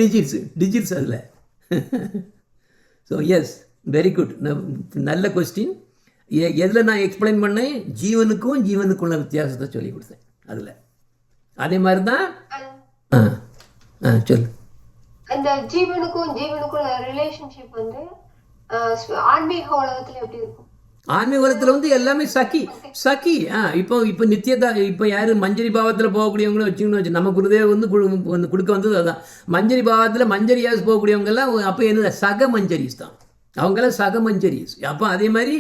digits அதில். So yes, very good. நல்ல கொஸ்டின். எதில் நான் எக்ஸ்பிளைன் பண்ணேன்? ஜீவனுக்குள்ள வித்தியாசத்தை சொல்லி கொடுத்தேன் அதில். அதே மாதிரி தான் சொல்லு. அந்த ஜீவனுக்குள்ள ரிலேஷன்ஷிப் ஆன்மீக உலகத்தில் எப்படி இருக்கும்? ஆன்மீக உலகத்தில் எல்லாமே சகி. இப்போ நித்தியதா. இப்போ யார் மஞ்சரி பாவத்தில் போகக்கூடியவங்களும் வச்சுக்கணும். நம்ம குருதேவ் கொடுக்க வந்தது அதுதான். மஞ்சரி பாவத்தில் மஞ்சரியாஸ் போகக்கூடியவங்கெல்லாம் அப்போ என்ன சக மஞ்சரிஸ் தான். அவங்கெல்லாம் சக மஞ்சரிஸ். அப்போ அதே மாதிரி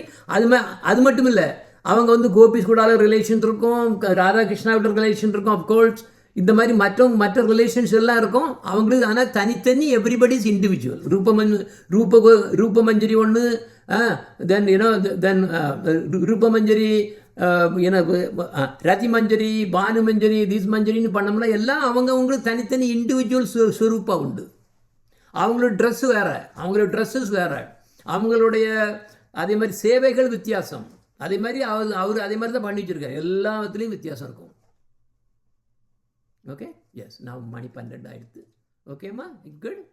அது மட்டும் இல்லை, அவங்க கோபிஸ் கூட ரிலேஷன் இருக்கும், ராதாகிருஷ்ணாவோட ரிலேஷன் இருக்கும், அப்கோர்ஸ். இந்த மாதிரி மற்ற ரிலேஷன்ஸ் எல்லாம் இருக்கும் அவங்களுக்கு. ஆனால் தனித்தனி எவ்ரிபடி இஸ் இண்டிவிஜுவல். ரூபமஞ்சரி ஒன்று, தென் ரூபமஞ்சரி, ரதி மஞ்சரி, பானு மஞ்சரி, தீஸ் மஞ்சரின்னு பண்ணோம்னா எல்லாம் அவங்களுக்கு தனித்தனி இண்டிவிஜுவல் ஸ்வரூப்பாக உண்டு. அவங்களோட ட்ரெஸ்ஸு வேறு, அவங்களோட ட்ரெஸ்ஸஸ் வேறு, அவங்களுடைய அதே மாதிரி சேவைகள் வித்தியாசம். அதே மாதிரி அவர் அதே மாதிரி தான் பண்ணி வச்சுருக்காரு. எல்லாத்துலேயும் வித்தியாசம் இருக்கும். Okay, yes. நான் மணி 12 ஆகிடுது. ஓகேம்மா, குட்.